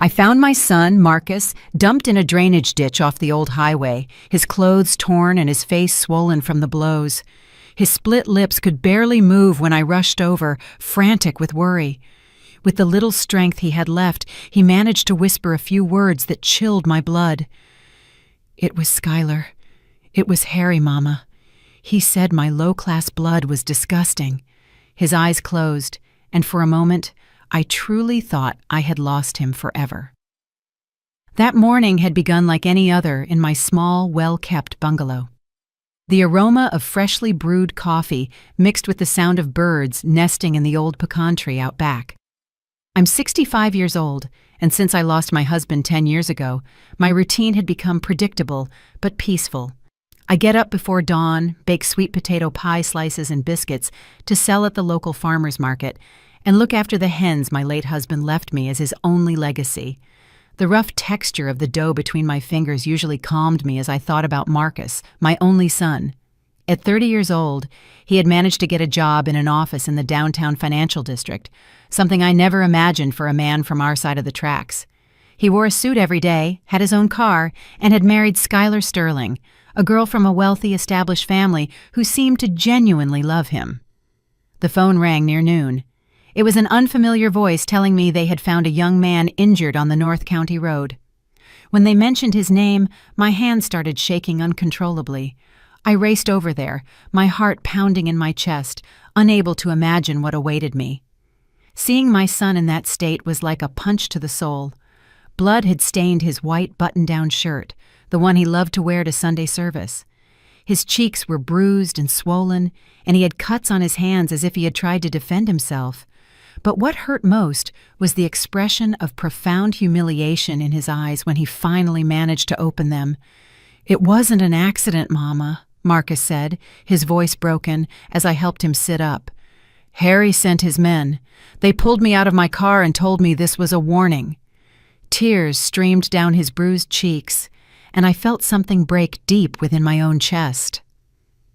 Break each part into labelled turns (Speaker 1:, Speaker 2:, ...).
Speaker 1: I found my son, Marcus, dumped in a drainage ditch off the old highway, his clothes torn and his face swollen from the blows. His split lips could barely move when I rushed over, frantic with worry. With the little strength he had left, he managed to whisper a few words that chilled my blood. "It was Skylar. It was Harry, Mama. He said my low-class blood was disgusting." His eyes closed, and for a moment, I truly thought I had lost him forever. That morning had begun like any other in my small, well-kept bungalow. The aroma of freshly brewed coffee mixed with the sound of birds nesting in the old pecan tree out back. I'm 65 years old, and since I lost my husband 10 years ago, my routine had become predictable but peaceful. I get up before dawn, bake sweet potato pie slices and biscuits to sell at the local farmer's market, and look after the hens my late husband left me as his only legacy. The rough texture of the dough between my fingers usually calmed me as I thought about Marcus, my only son. At 30 years old, he had managed to get a job in an office in the downtown financial district, something I never imagined for a man from our side of the tracks. He wore a suit every day, had his own car, and had married Skylar Sterling, a girl from a wealthy, established family who seemed to genuinely love him. The phone rang near noon. It was an unfamiliar voice telling me they had found a young man injured on the North County Road. When they mentioned his name, my hands started shaking uncontrollably. I raced over there, my heart pounding in my chest, unable to imagine what awaited me. Seeing my son in that state was like a punch to the soul. Blood had stained his white button-down shirt, the one he loved to wear to Sunday service. His cheeks were bruised and swollen, and he had cuts on his hands as if he had tried to defend himself. But what hurt most was the expression of profound humiliation in his eyes when he finally managed to open them. "It wasn't an accident, Mama," Marcus said, his voice broken, as I helped him sit up. "Harry sent his men. They pulled me out of my car and told me this was a warning." Tears streamed down his bruised cheeks, and I felt something break deep within my own chest.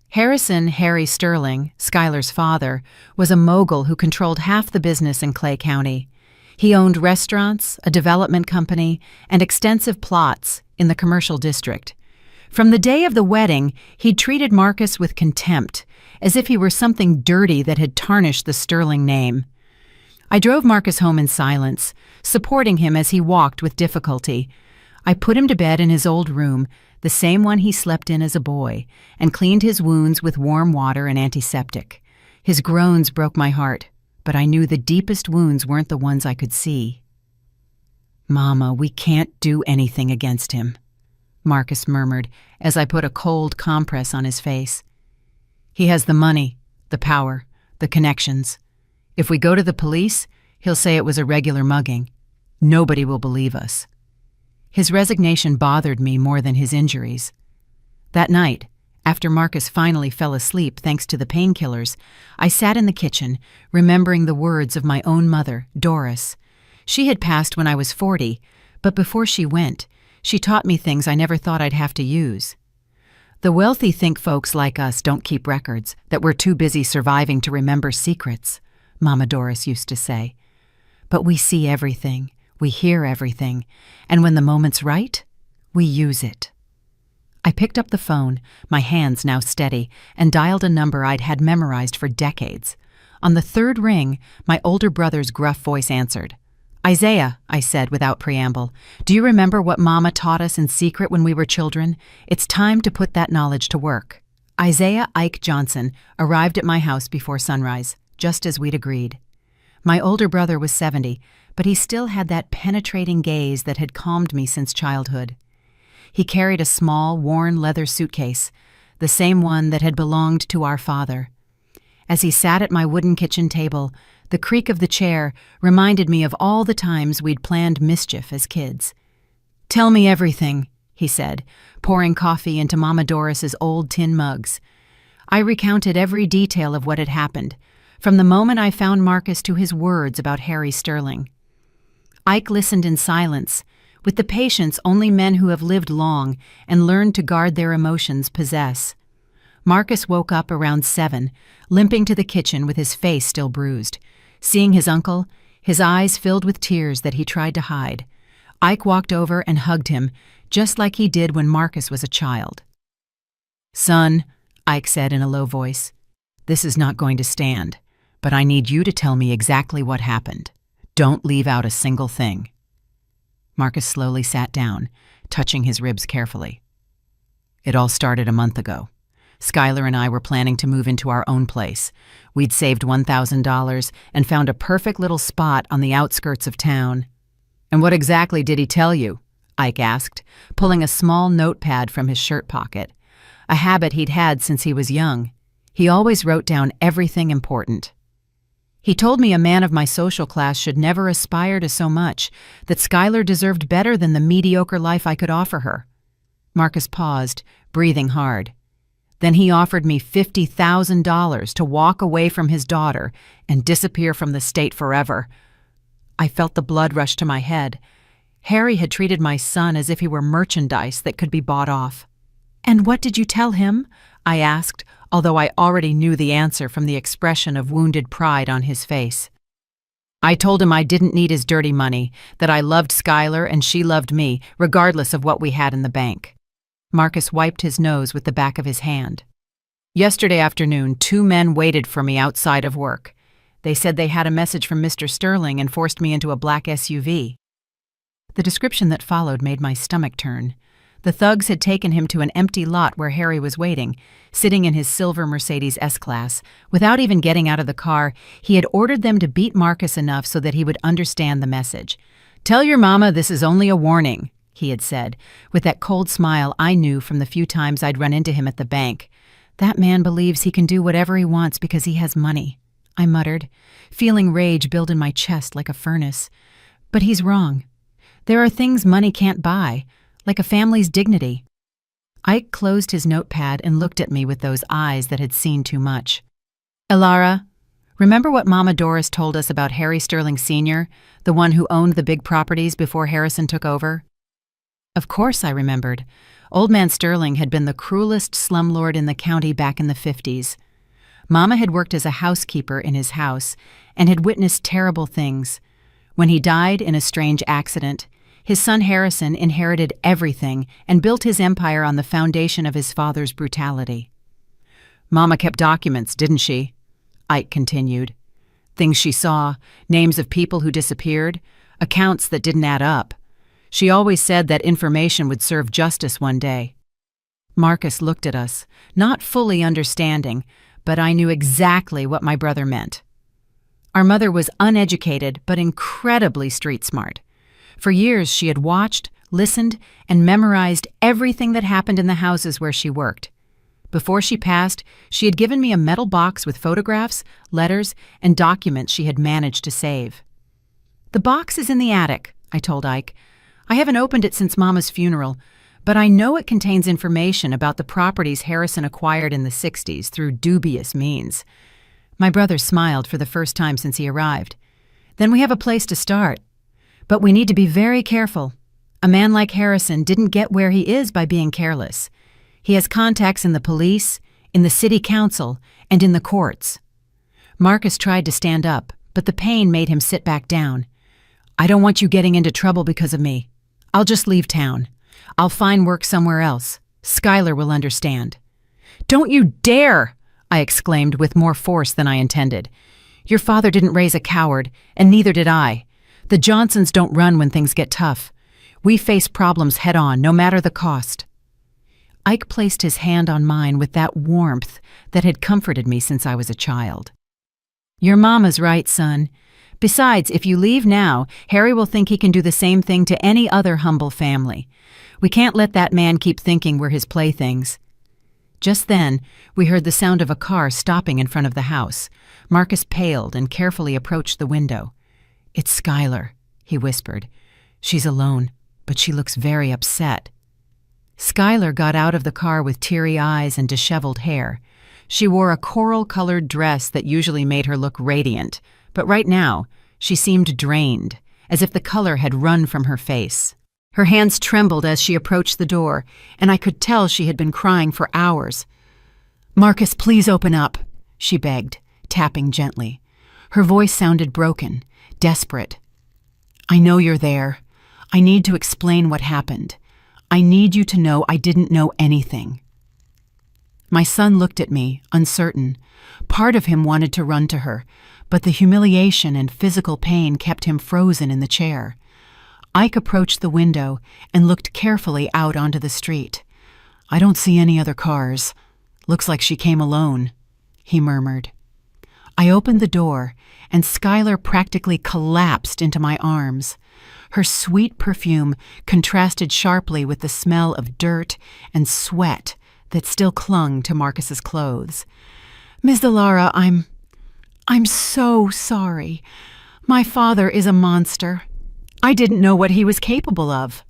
Speaker 1: Harry Sterling, Skylar's father, was a mogul who controlled half the business in Clay County. He owned restaurants, a development company, and extensive plots in the commercial district. From the day of the wedding, he'd treated Marcus with contempt, as if he were something dirty that had tarnished the Sterling name. I drove Marcus home in silence, supporting him as he walked with difficulty. I put him to bed in his old room, the same one he slept in as a boy, and cleaned his wounds with warm water and antiseptic. His groans broke my heart, but I knew the deepest wounds weren't the ones I could see. "Mama, we can't do anything against him," Marcus murmured as I put a cold compress on his face. "He has the money, the power, the connections. If we go to the police, he'll say it was a regular mugging. Nobody will believe us." His resignation bothered me more than his injuries. That night, after Marcus finally fell asleep thanks to the painkillers, I sat in the kitchen, remembering the words of my own mother, Doris. She had passed when I was 40, but before she went, she taught me things I never thought I'd have to use. "The wealthy think folks like us don't keep records, that we're too busy surviving to remember secrets," Mama Doris used to say. "But we see everything. We hear everything, and when the moment's right, we use it." I picked up the phone, my hands now steady, and dialed a number I'd had memorized for decades. On the third ring, my older brother's gruff voice answered. "Isaiah," I said without preamble, "do you remember what Mama taught us in secret when we were children? It's time to put that knowledge to work." Isaiah Ike Johnson arrived at my house before sunrise, just as we'd agreed. My older brother was 70, but he still had that penetrating gaze that had calmed me since childhood. He carried a small, worn leather suitcase, the same one that had belonged to our father. As he sat at my wooden kitchen table, the creak of the chair reminded me of all the times we'd planned mischief as kids. "Tell me everything," he said, pouring coffee into Mama Doris's old tin mugs. I recounted every detail of what had happened, from the moment I found Marcus to his words about Harry Sterling. Ike listened in silence, with the patience only men who have lived long and learned to guard their emotions possess. Marcus woke up around 7, limping to the kitchen with his face still bruised. Seeing his uncle, his eyes filled with tears that he tried to hide. Ike walked over and hugged him, just like he did when Marcus was a child. "Son," Ike said in a low voice, "this is not going to stand, but I need you to tell me exactly what happened. Don't leave out a single thing." Marcus slowly sat down, touching his ribs carefully. "It all started a month ago. Skylar and I were planning to move into our own place. We'd saved $1,000 and found a perfect little spot on the outskirts of town." "And what exactly did he tell you?" Ike asked, pulling a small notepad from his shirt pocket, a habit he'd had since he was young. He always wrote down everything important. "He told me a man of my social class should never aspire to so much, that Skylar deserved better than the mediocre life I could offer her." Marcus paused, breathing hard. "Then he offered me $50,000 to walk away from his daughter and disappear from the state forever." I felt the blood rush to my head. Harry had treated my son as if he were merchandise that could be bought off. "And what did you tell him?" I asked, although I already knew the answer from the expression of wounded pride on his face. "I told him I didn't need his dirty money, that I loved Skylar and she loved me, regardless of what we had in the bank." Marcus wiped his nose with the back of his hand. "Yesterday afternoon, 2 men waited for me outside of work. They said they had a message from Mr. Sterling and forced me into a black SUV." The description that followed made my stomach turn. The thugs had taken him to an empty lot where Harry was waiting, sitting in his silver Mercedes S-Class. Without even getting out of the car, he had ordered them to beat Marcus enough so that he would understand the message. "Tell your mama this is only a warning," he had said, with that cold smile I knew from the few times I'd run into him at the bank. "That man believes he can do whatever he wants because he has money," I muttered, feeling rage build in my chest like a furnace. "But he's wrong. There are things money can't buy, like a family's dignity." Ike closed his notepad and looked at me with those eyes that had seen too much. "Elara, remember what Mama Doris told us about Harry Sterling Sr., the one who owned the big properties before Harrison took over?" Of course I remembered. Old Man Sterling had been the cruelest slumlord in the county back in the 50s. Mama had worked as a housekeeper in his house and had witnessed terrible things. When he died in a strange accident, his son Harrison inherited everything and built his empire on the foundation of his father's brutality. "Mama kept documents, didn't she?" Ike continued. "Things she saw, names of people who disappeared, accounts that didn't add up. She always said that information would serve justice one day." Marcus looked at us, not fully understanding, but I knew exactly what my brother meant. Our mother was uneducated but incredibly street smart. For years she had watched, listened, and memorized everything that happened in the houses where she worked. Before she passed, she had given me a metal box with photographs, letters, and documents she had managed to save. "The box is in the attic," I told Ike. "I haven't opened it since Mama's funeral, but I know it contains information about the properties Harrison acquired in the 60s through dubious means." My brother smiled for the first time since he arrived. "Then we have a place to start. But we need to be very careful. A man like Harrison didn't get where he is by being careless. He has contacts in the police, in the city council, and in the courts." Marcus tried to stand up, but the pain made him sit back down. "I don't want you getting into trouble because of me. I'll just leave town. I'll find work somewhere else. Skylar will understand." "Don't you dare!" I exclaimed with more force than I intended. "Your father didn't raise a coward, and neither did I. The Johnsons don't run when things get tough. We face problems head-on, no matter the cost." Ike placed his hand on mine with that warmth that had comforted me since I was a child. "Your mama's right, son. Besides, if you leave now, Harry will think he can do the same thing to any other humble family. We can't let that man keep thinking we're his playthings." Just then, we heard the sound of a car stopping in front of the house. Marcus paled and carefully approached the window. "It's Skylar," he whispered. "She's alone, but she looks very upset." Skylar got out of the car with teary eyes and disheveled hair. She wore a coral-colored dress that usually made her look radiant, but right now, she seemed drained, as if the color had run from her face. Her hands trembled as she approached the door, and I could tell she had been crying for hours. "Marcus, please open up," she begged, tapping gently. Her voice sounded broken, desperate. "I know you're there. I need to explain what happened. I need you to know I didn't know anything." My son looked at me, uncertain. Part of him wanted to run to her, but the humiliation and physical pain kept him frozen in the chair. Ike approached the window and looked carefully out onto the street. "I don't see any other cars. Looks like she came alone," he murmured. I opened the door, and Skylar practically collapsed into my arms. Her sweet perfume contrasted sharply with the smell of dirt and sweat that still clung to Marcus's clothes. "Ms. Delara, I'm so sorry. My father is a monster. I didn't know what he was capable of."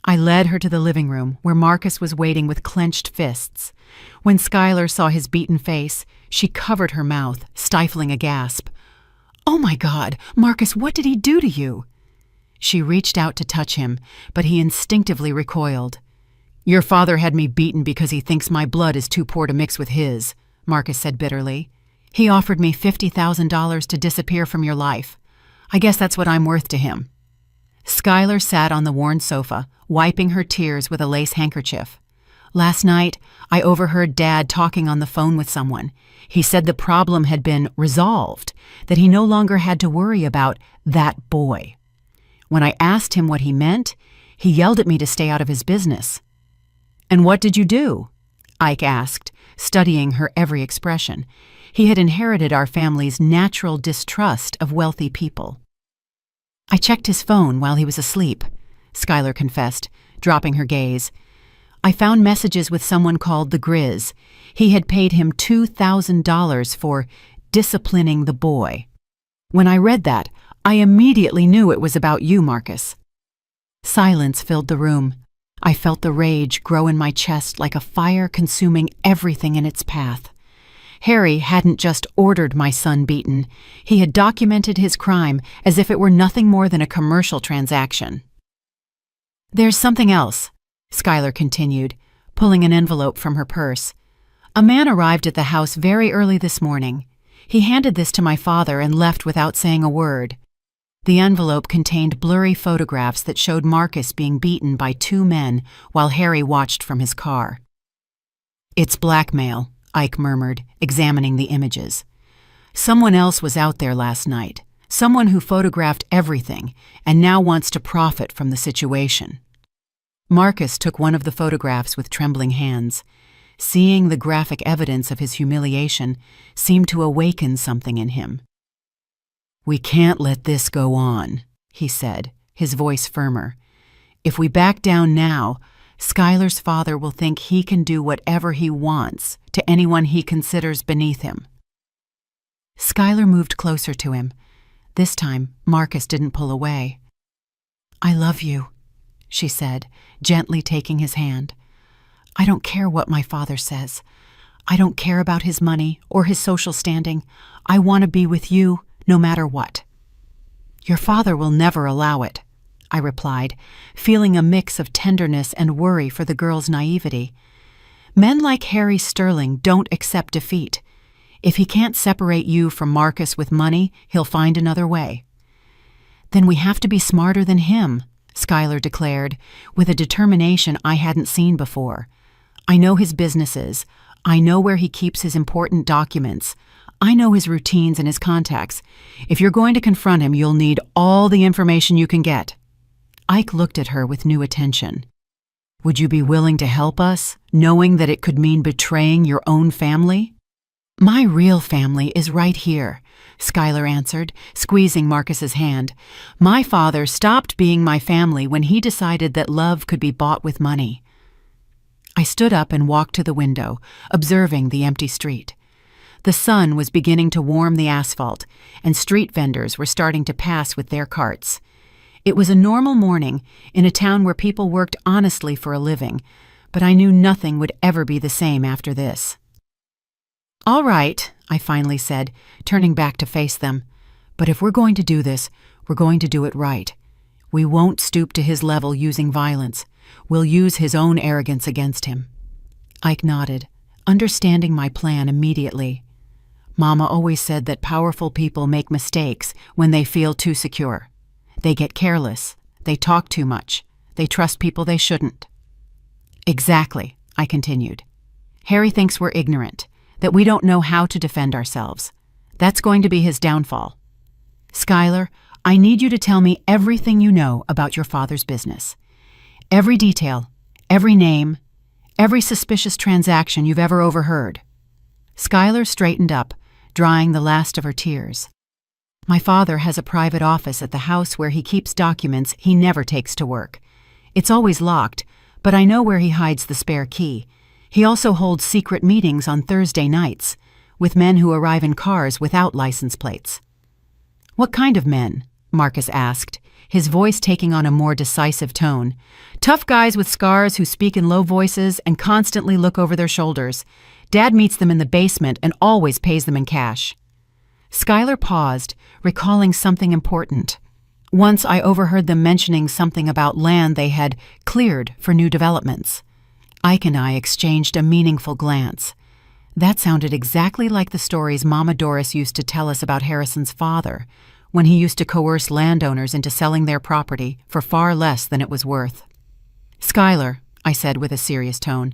Speaker 1: I led her to the living room, where Marcus was waiting with clenched fists. When Skylar saw his beaten face, she covered her mouth, stifling a gasp. "Oh my God, Marcus, what did he do to you?" She reached out to touch him, but he instinctively recoiled. "Your father had me beaten because he thinks my blood is too poor to mix with his," Marcus said bitterly. "He offered me $50,000 to disappear from your life. I guess that's what I'm worth to him." Skylar sat on the worn sofa, wiping her tears with a lace handkerchief. "Last night, I overheard Dad talking on the phone with someone. He said the problem had been resolved, that he no longer had to worry about that boy. When I asked him what he meant, he yelled at me to stay out of his business." "And what did you do?" Ike asked, studying her every expression. He had inherited our family's natural distrust of wealthy people. "I checked his phone while he was asleep," Skylar confessed, dropping her gaze. "I found messages with someone called the Grizz. He had paid him $2,000 for disciplining the boy. When I read that, I immediately knew it was about you, Marcus." Silence filled the room. I felt the rage grow in my chest like a fire consuming everything in its path. Harry hadn't just ordered my son beaten. He had documented his crime as if it were nothing more than a commercial transaction. "There's something else," Skylar continued, pulling an envelope from her purse. "A man arrived at the house very early this morning. He handed this to my father and left without saying a word. The envelope contained blurry photographs that showed Marcus being beaten by two men while Harry watched from his car." "It's blackmail," Ike murmured, examining the images. "Someone else was out there last night, someone who photographed everything and now wants to profit from the situation." Marcus took one of the photographs with trembling hands. Seeing the graphic evidence of his humiliation seemed to awaken something in him. "We can't let this go on," he said, his voice firmer. "If we back down now, Skylar's father will think he can do whatever he wants to anyone he considers beneath him." Skylar moved closer to him. This time, Marcus didn't pull away. "I love you," she said, gently taking his hand. "I don't care what my father says. I don't care about his money or his social standing. I want to be with you no matter what." "Your father will never allow it," I replied, feeling a mix of tenderness and worry for the girl's naivety. Men like Harry Sterling don't accept defeat. If he can't separate you from Marcus with money, he'll find another way. "Then we have to be smarter than him," Skylar declared, with a determination I hadn't seen before. "I know his businesses. I know where he keeps his important documents. I know his routines and his contacts. If you're going to confront him, you'll need all the information you can get." Ike looked at her with new attention. "Would you be willing to help us, knowing that it could mean betraying your own family?" "My real family is right here," Skylar answered, squeezing Marcus's hand. "My father stopped being my family when he decided that love could be bought with money." I stood up and walked to the window, observing the empty street. The sun was beginning to warm the asphalt, and street vendors were starting to pass with their carts. It was a normal morning in a town where people worked honestly for a living, but I knew nothing would ever be the same after this. "All right," I finally said, turning back to face them. "But if we're going to do this, we're going to do it right. We won't stoop to his level using violence. We'll use his own arrogance against him." Ike nodded, understanding my plan immediately. "Mama always said that powerful people make mistakes when they feel too secure. They get careless, They talk too much. They trust people they shouldn't. Exactly, I continued. Harry thinks we're ignorant, that we don't know how to defend ourselves. That's going to be his downfall. Skylar, I need you to tell me everything you know about your father's business. Every detail, every name, every suspicious transaction you've ever overheard. Skylar straightened up, drying the last of her tears. My father has a private office at the house where he keeps documents he never takes to work. It's always locked, but I know where he hides the spare key. He also holds secret meetings on Thursday nights, with men who arrive in cars without license plates. What kind of men? Marcus asked, his voice taking on a more decisive tone. Tough guys with scars who speak in low voices and constantly look over their shoulders. Dad meets them in the basement and always pays them in cash. Skylar paused, recalling something important. Once I overheard them mentioning something about land they had cleared for new developments. Ike and I exchanged a meaningful glance. That sounded exactly like the stories Mama Doris used to tell us about Harrison's father, when he used to coerce landowners into selling their property for far less than it was worth. Skylar, I said with a serious tone,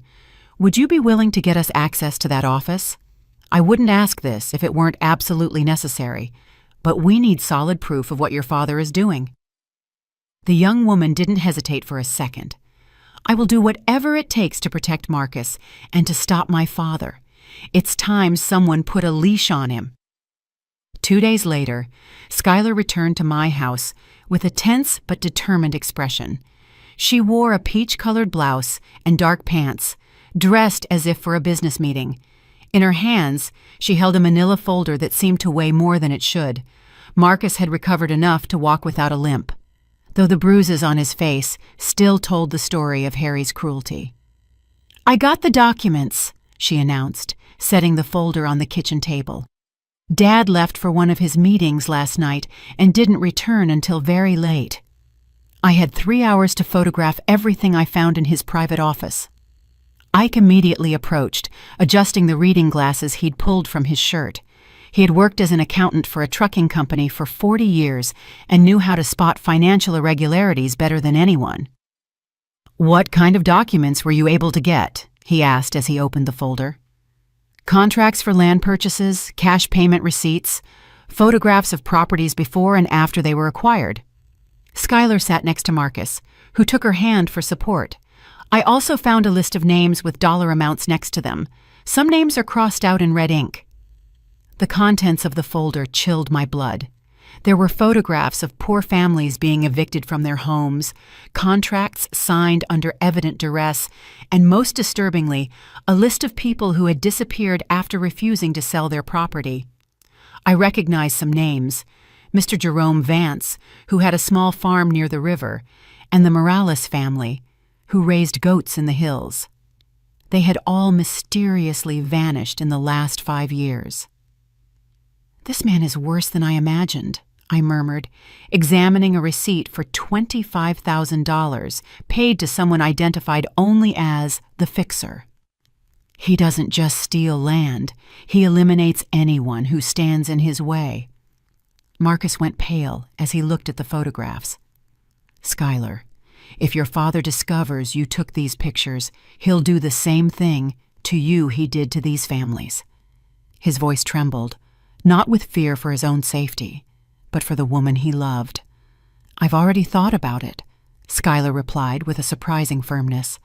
Speaker 1: would you be willing to get us access to that office? I wouldn't ask this if it weren't absolutely necessary, but we need solid proof of what your father is doing. The young woman didn't hesitate for a second. I will do whatever it takes to protect Marcus and to stop my father. It's time someone put a leash on him. 2 days later, Skylar returned to my house with a tense but determined expression. She wore a peach-colored blouse and dark pants, dressed as if for a business meeting. In her hands, she held a manila folder that seemed to weigh more than it should. Marcus had recovered enough to walk without a limp, though the bruises on his face still told the story of Harry's cruelty. I got the documents, she announced, setting the folder on the kitchen table. Dad left for one of his meetings last night and didn't return until very late. I had 3 hours to photograph everything I found in his private office. Ike immediately approached, adjusting the reading glasses he'd pulled from his shirt. He had worked as an accountant for a trucking company for 40 years and knew how to spot financial irregularities better than anyone. What kind of documents were you able to get? He asked as he opened the folder. Contracts for land purchases, cash payment receipts, photographs of properties before and after they were acquired. Skylar sat next to Marcus, who took her hand for support. I also found a list of names with dollar amounts next to them. Some names are crossed out in red ink. The contents of the folder chilled my blood. There were photographs of poor families being evicted from their homes, contracts signed under evident duress, and most disturbingly, a list of people who had disappeared after refusing to sell their property. I recognized some names: Mr. Jerome Vance, who had a small farm near the river, and the Morales family, who raised goats in the hills. They had all mysteriously vanished in the last 5 years. This man is worse than I imagined, I murmured, examining a receipt for $25,000 paid to someone identified only as the fixer. He doesn't just steal land, he eliminates anyone who stands in his way. Marcus went pale as he looked at the photographs. Skylar, if your father discovers you took these pictures, he'll do the same thing to you he did to these families. His voice trembled, not with fear for his own safety, but for the woman he loved. I've already thought about it, Skylar replied with a surprising firmness.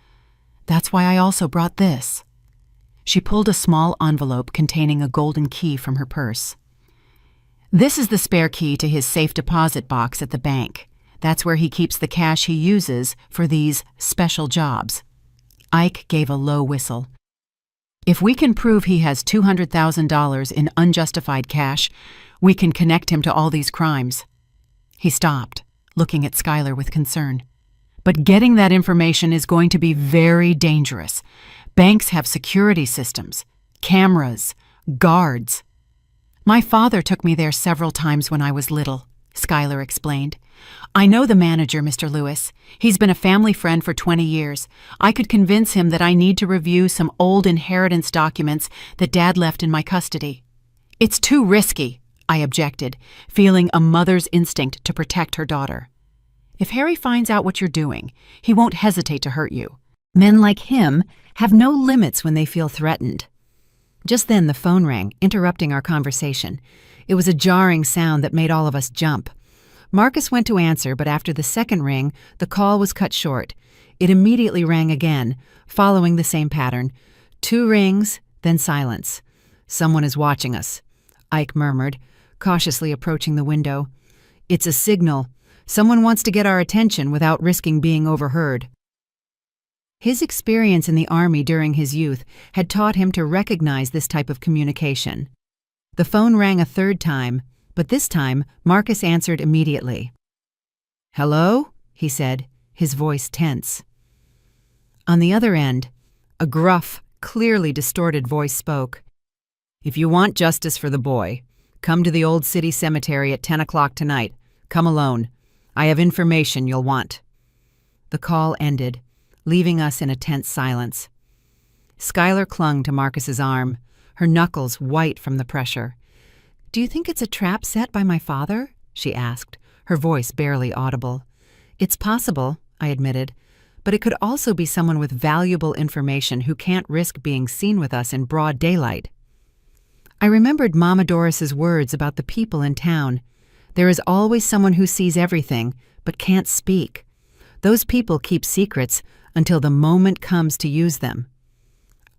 Speaker 1: That's why I also brought this. She pulled a small envelope containing a golden key from her purse. This is the spare key to his safe deposit box at the bank. That's where he keeps the cash he uses for these special jobs. Ike gave a low whistle. If we can prove he has $200,000 in unjustified cash, we can connect him to all these crimes. He stopped, looking at Skylar with concern. But getting that information is going to be very dangerous. Banks have security systems, cameras, guards. My father took me there several times when I was little, Skylar explained. I know the manager, Mr. Lewis. He's been a family friend for 20 years. I could convince him that I need to review some old inheritance documents that Dad left in my custody. It's too risky, I objected, feeling a mother's instinct to protect her daughter. If Harry finds out what you're doing, he won't hesitate to hurt you. Men like him have no limits when they feel threatened." Just then the phone rang, interrupting our conversation. It was a jarring sound that made all of us jump. Marcus went to answer, but after the second ring, the call was cut short. It immediately rang again, following the same pattern. 2 rings, then silence. "Someone is watching us," Ike murmured, cautiously approaching the window. "It's a signal. Someone wants to get our attention without risking being overheard." His experience in the army during his youth had taught him to recognize this type of communication. The phone rang a third time, but this time Marcus answered immediately. "Hello?" he said, his voice tense. On the other end, a gruff, clearly distorted voice spoke. "If you want justice for the boy, come to the old city cemetery at 10 o'clock tonight. Come alone. I have information you'll want." The call ended, leaving us in a tense silence. Skylar clung to Marcus's arm, her knuckles white from the pressure. "Do you think it's a trap set by my father?" she asked, her voice barely audible. "It's possible," I admitted, "but it could also be someone with valuable information who can't risk being seen with us in broad daylight." I remembered Mama Doris's words about the people in town. There is always someone who sees everything, but can't speak. Those people keep secrets until the moment comes to use them.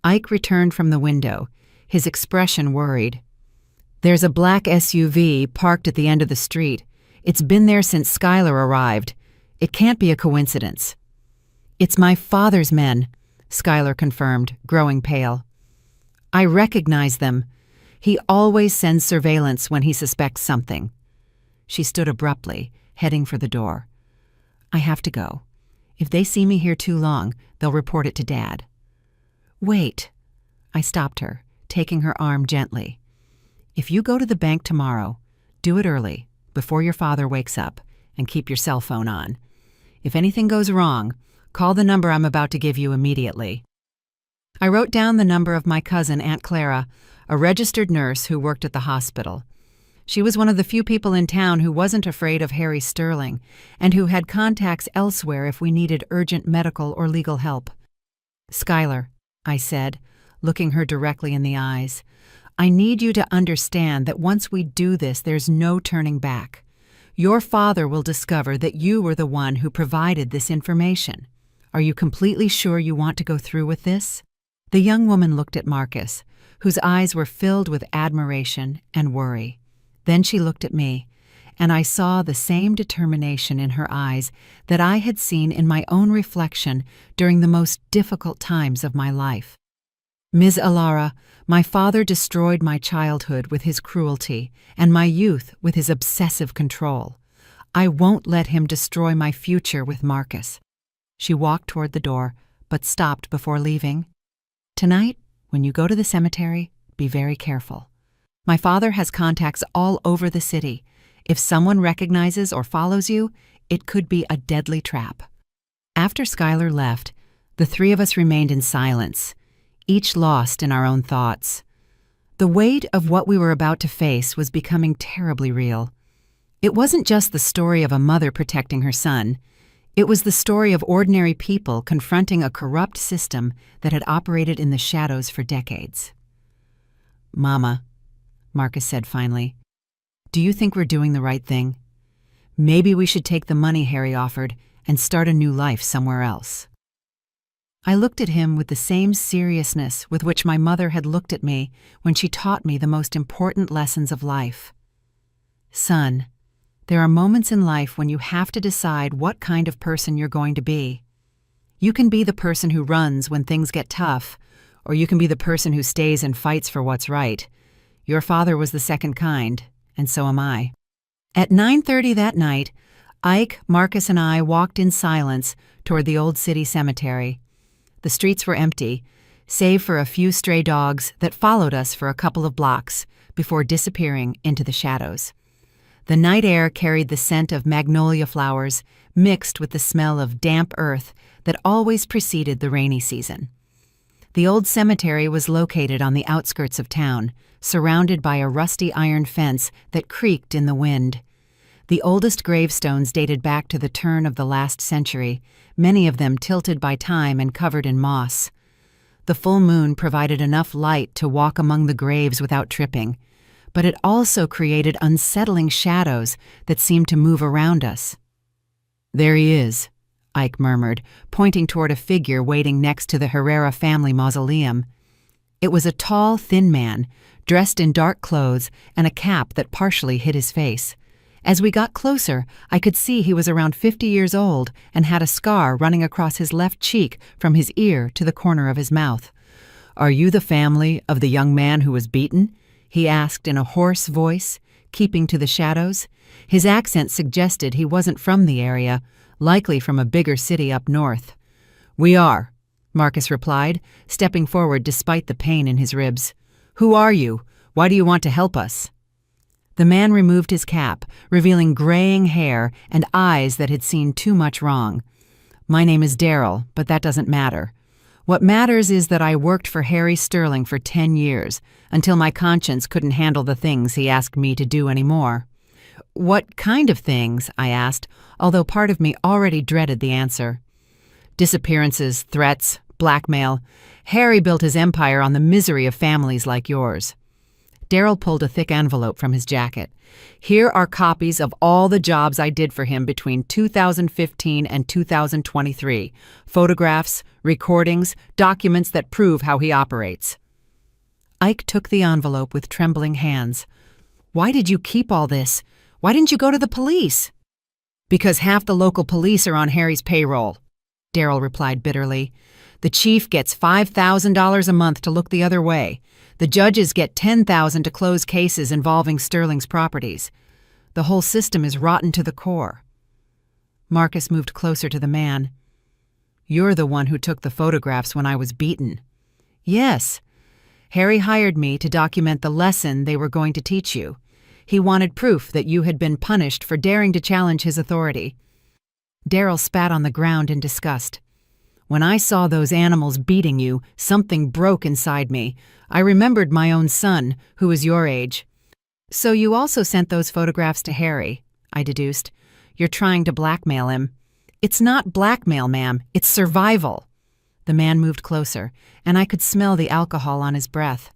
Speaker 1: Ike returned from the window, his expression worried. "There's a black SUV parked at the end of the street. It's been there since Skylar arrived. It can't be a coincidence." "It's my father's men," Skylar confirmed, growing pale. "I recognize them. He always sends surveillance when he suspects something." She stood abruptly, heading for the door. "I have to go. If they see me here too long, they'll report it to Dad." "Wait." I stopped her, taking her arm gently. "If you go to the bank tomorrow, do it early, before your father wakes up, and keep your cell phone on. If anything goes wrong, call the number I'm about to give you immediately." I wrote down the number of my cousin, Aunt Clara, a registered nurse who worked at the hospital. She was one of the few people in town who wasn't afraid of Harry Sterling, and who had contacts elsewhere if we needed urgent medical or legal help. "Skylar," I said, looking her directly in the eyes, "I need you to understand that once we do this, there's no turning back. Your father will discover that you were the one who provided this information. Are you completely sure you want to go through with this?" The young woman looked at Marcus, whose eyes were filled with admiration and worry. Then she looked at me, and I saw the same determination in her eyes that I had seen in my own reflection during the most difficult times of my life. "Ms. Alara, my father destroyed my childhood with his cruelty and my youth with his obsessive control. I won't let him destroy my future with Marcus." She walked toward the door, but stopped before leaving. "Tonight, when you go to the cemetery, be very careful. My father has contacts all over the city. If someone recognizes or follows you, it could be a deadly trap." After Skylar left, the 3 of us remained in silence, each lost in our own thoughts. The weight of what we were about to face was becoming terribly real. It wasn't just the story of a mother protecting her son. It was the story of ordinary people confronting a corrupt system that had operated in the shadows for decades. "Mama," Marcus said finally, "do you think we're doing the right thing? Maybe we should take the money Harry offered and start a new life somewhere else." I looked at him with the same seriousness with which my mother had looked at me when she taught me the most important lessons of life. "Son, there are moments in life when you have to decide what kind of person you're going to be. You can be the person who runs when things get tough, or you can be the person who stays and fights for what's right. Your father was the second kind, and so am I." At 9:30 that night, Ike, Marcus, and I walked in silence toward the old city cemetery. The streets were empty, save for a few stray dogs that followed us for a couple of blocks before disappearing into the shadows. The night air carried the scent of magnolia flowers mixed with the smell of damp earth that always preceded the rainy season. The old cemetery was located on the outskirts of town, surrounded by a rusty iron fence that creaked in the wind. The oldest gravestones dated back to the turn of the last century, many of them tilted by time and covered in moss. The full moon provided enough light to walk among the graves without tripping, but it also created unsettling shadows that seemed to move around us. "There he is," Ike murmured, pointing toward a figure waiting next to the Herrera family mausoleum. It was a tall, thin man, dressed in dark clothes and a cap that partially hid his face. As we got closer, I could see he was around 50 years old and had a scar running across his left cheek from his ear to the corner of his mouth. "Are you the family of the young man who was beaten?" he asked in a hoarse voice, keeping to the shadows. His accent suggested he wasn't from the area, likely from a bigger city up north. "We are," Marcus replied, stepping forward despite the pain in his ribs. "Who are you? Why do you want to help us?" The man removed his cap, revealing graying hair and eyes that had seen too much wrong. "My name is Daryl, but that doesn't matter. What matters is that I worked for Harry Sterling for 10 years, until my conscience couldn't handle the things he asked me to do anymore." "What kind of things?" I asked, although part of me already dreaded the answer. "Disappearances, threats, blackmail. Harry built his empire on the misery of families like yours." Daryl pulled a thick envelope from his jacket. "Here are copies of all the jobs I did for him between 2015 and 2023. Photographs, recordings, documents that prove how he operates." Ike took the envelope with trembling hands. "Why did you keep all this? Why didn't you go to the police?" "Because half the local police are on Harry's payroll," Daryl replied bitterly. "The chief gets $5,000 a month to look the other way. The judges get $10,000 to close cases involving Sterling's properties. The whole system is rotten to the core." Marcus moved closer to the man. "You're the one who took the photographs when I was beaten." "Yes. Harry hired me to document the lesson they were going to teach you. He wanted proof that you had been punished for daring to challenge his authority." Daryl spat on the ground in disgust. "When I saw those animals beating you, something broke inside me. I remembered my own son, who was your age." "So you also sent those photographs to Harry," I deduced. "You're trying to blackmail him." "It's not blackmail, ma'am. It's survival." The man moved closer, and I could smell the alcohol on his breath.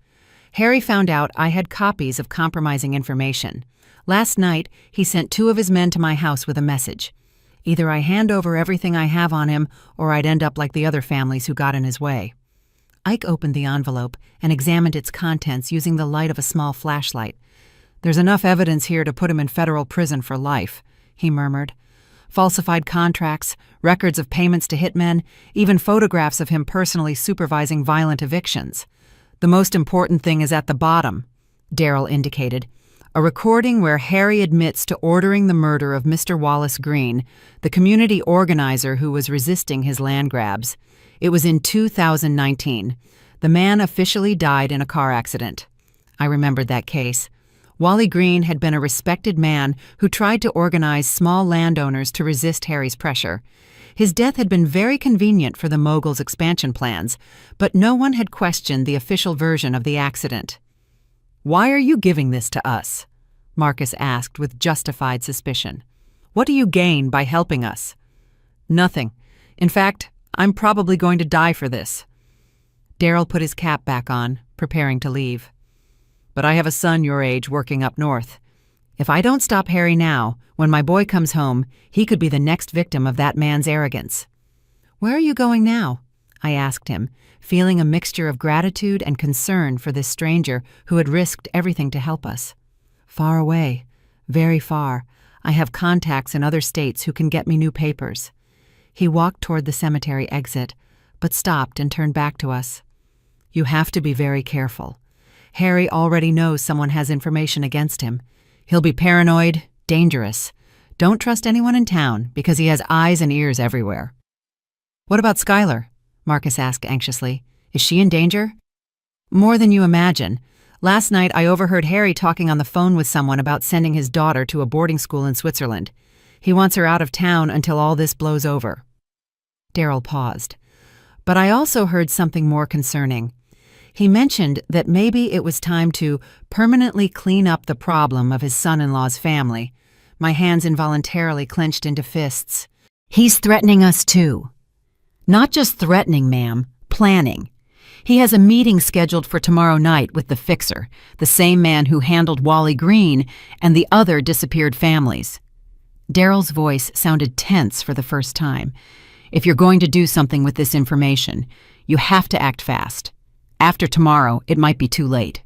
Speaker 1: "Harry found out I had copies of compromising information. Last night, he sent 2 of his men to my house with a message. Either I hand over everything I have on him, or I'd end up like the other families who got in his way." Ike opened the envelope and examined its contents using the light of a small flashlight. "There's enough evidence here to put him in federal prison for life," he murmured. "Falsified contracts, records of payments to hitmen, even photographs of him personally supervising violent evictions. The most important thing is at the bottom," Daryl indicated. "A recording where Harry admits to ordering the murder of Mr. Wallace Green, the community organizer who was resisting his land grabs. It was in 2019. The man officially died in a car accident." I remembered that case. Wally Green had been a respected man who tried to organize small landowners to resist Harry's pressure. His death had been very convenient for the mogul's expansion plans, but no one had questioned the official version of the accident. "Why are you giving this to us?" Marcus asked with justified suspicion. "What do you gain by helping us?" "Nothing. In fact, I'm probably going to die for this." Daryl put his cap back on, preparing to leave. "But I have a son your age working up north. If I don't stop Harry now, when my boy comes home, he could be the next victim of that man's arrogance." "Where are you going now?" I asked him, feeling a mixture of gratitude and concern for this stranger who had risked everything to help us. "Far away, very far. I have contacts in other states who can get me new papers." He walked toward the cemetery exit, but stopped and turned back to us. "You have to be very careful. Harry already knows someone has information against him. He'll be paranoid, dangerous. Don't trust anyone in town because he has eyes and ears everywhere." "What about Skylar?" Marcus asked anxiously. "Is she in danger?" "More than you imagine. Last night I overheard Harry talking on the phone with someone about sending his daughter to a boarding school in Switzerland. He wants her out of town until all this blows over." Daryl paused. "But I also heard something more concerning. He mentioned that maybe it was time to permanently clean up the problem of his son-in-law's family. my hands involuntarily clenched into fists. "He's threatening us too." "Not just threatening, ma'am, planning. He has a meeting scheduled for tomorrow night with the fixer, the same man who handled Wally Green and the other disappeared families." Daryl's voice sounded tense for the first time. "If you're going to do something with this information, you have to act fast. After tomorrow, it might be too late."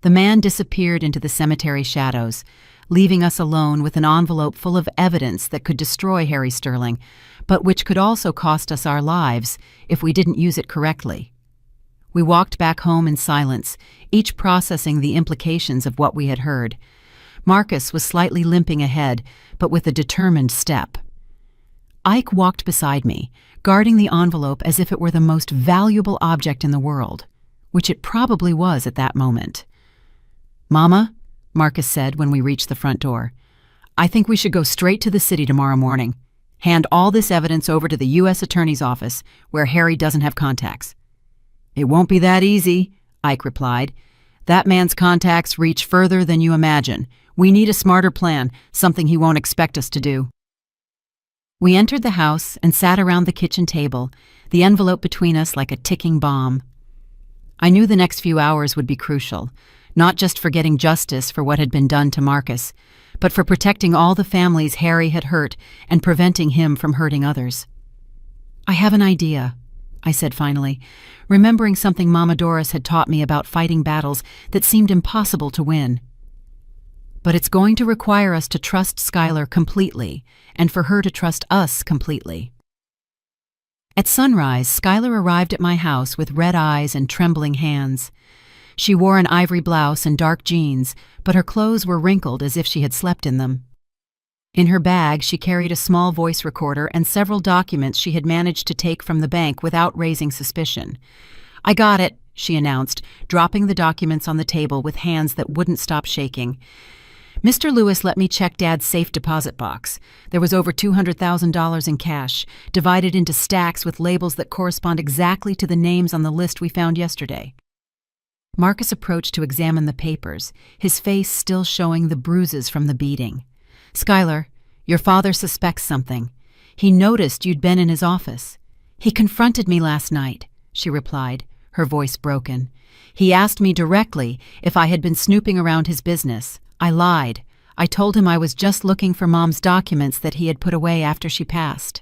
Speaker 1: The man disappeared into the cemetery shadows, leaving us alone with an envelope full of evidence that could destroy Harry Sterling, but which could also cost us our lives if we didn't use it correctly. We walked back home in silence, each processing the implications of what we had heard. Marcus was slightly limping ahead, but with a determined step. Ike walked beside me, guarding the envelope as if it were the most valuable object in the world, which it probably was at that moment. "Mama," Marcus said when we reached the front door, "I think we should go straight to the city tomorrow morning. Hand all this evidence over to the U.S. Attorney's office, where Harry doesn't have contacts." "It won't be that easy," Ike replied. "That man's contacts reach further than you imagine. We need a smarter plan, something he won't expect us to do." We entered the house and sat around the kitchen table, the envelope between us like a ticking bomb. I knew the next few hours would be crucial, not just for getting justice for what had been done to Marcus, but for protecting all the families Harry had hurt and preventing him from hurting others. "I have an idea," I said finally, remembering something Mama Doris had taught me about fighting battles that seemed impossible to win. "But it's going to require us to trust Skylar completely, and for her to trust us completely." At sunrise, Skylar arrived at my house with red eyes and trembling hands. She wore an ivory blouse and dark jeans, but her clothes were wrinkled as if she had slept in them. In her bag, she carried a small voice recorder and several documents she had managed to take from the bank without raising suspicion. "I got it," she announced, dropping the documents on the table with hands that wouldn't stop shaking. "Mr. Lewis let me check Dad's safe deposit box. There was over $200,000 in cash, divided into stacks with labels that correspond exactly to the names on the list we found yesterday." Marcus approached to examine the papers, his face still showing the bruises from the beating. "Skylar, your father suspects something. He noticed you'd been in his office. He confronted me last night," she replied, her voice broken. "He asked me directly if I had been snooping around his business. I lied. I told him I was just looking for Mom's documents that he had put away after she passed."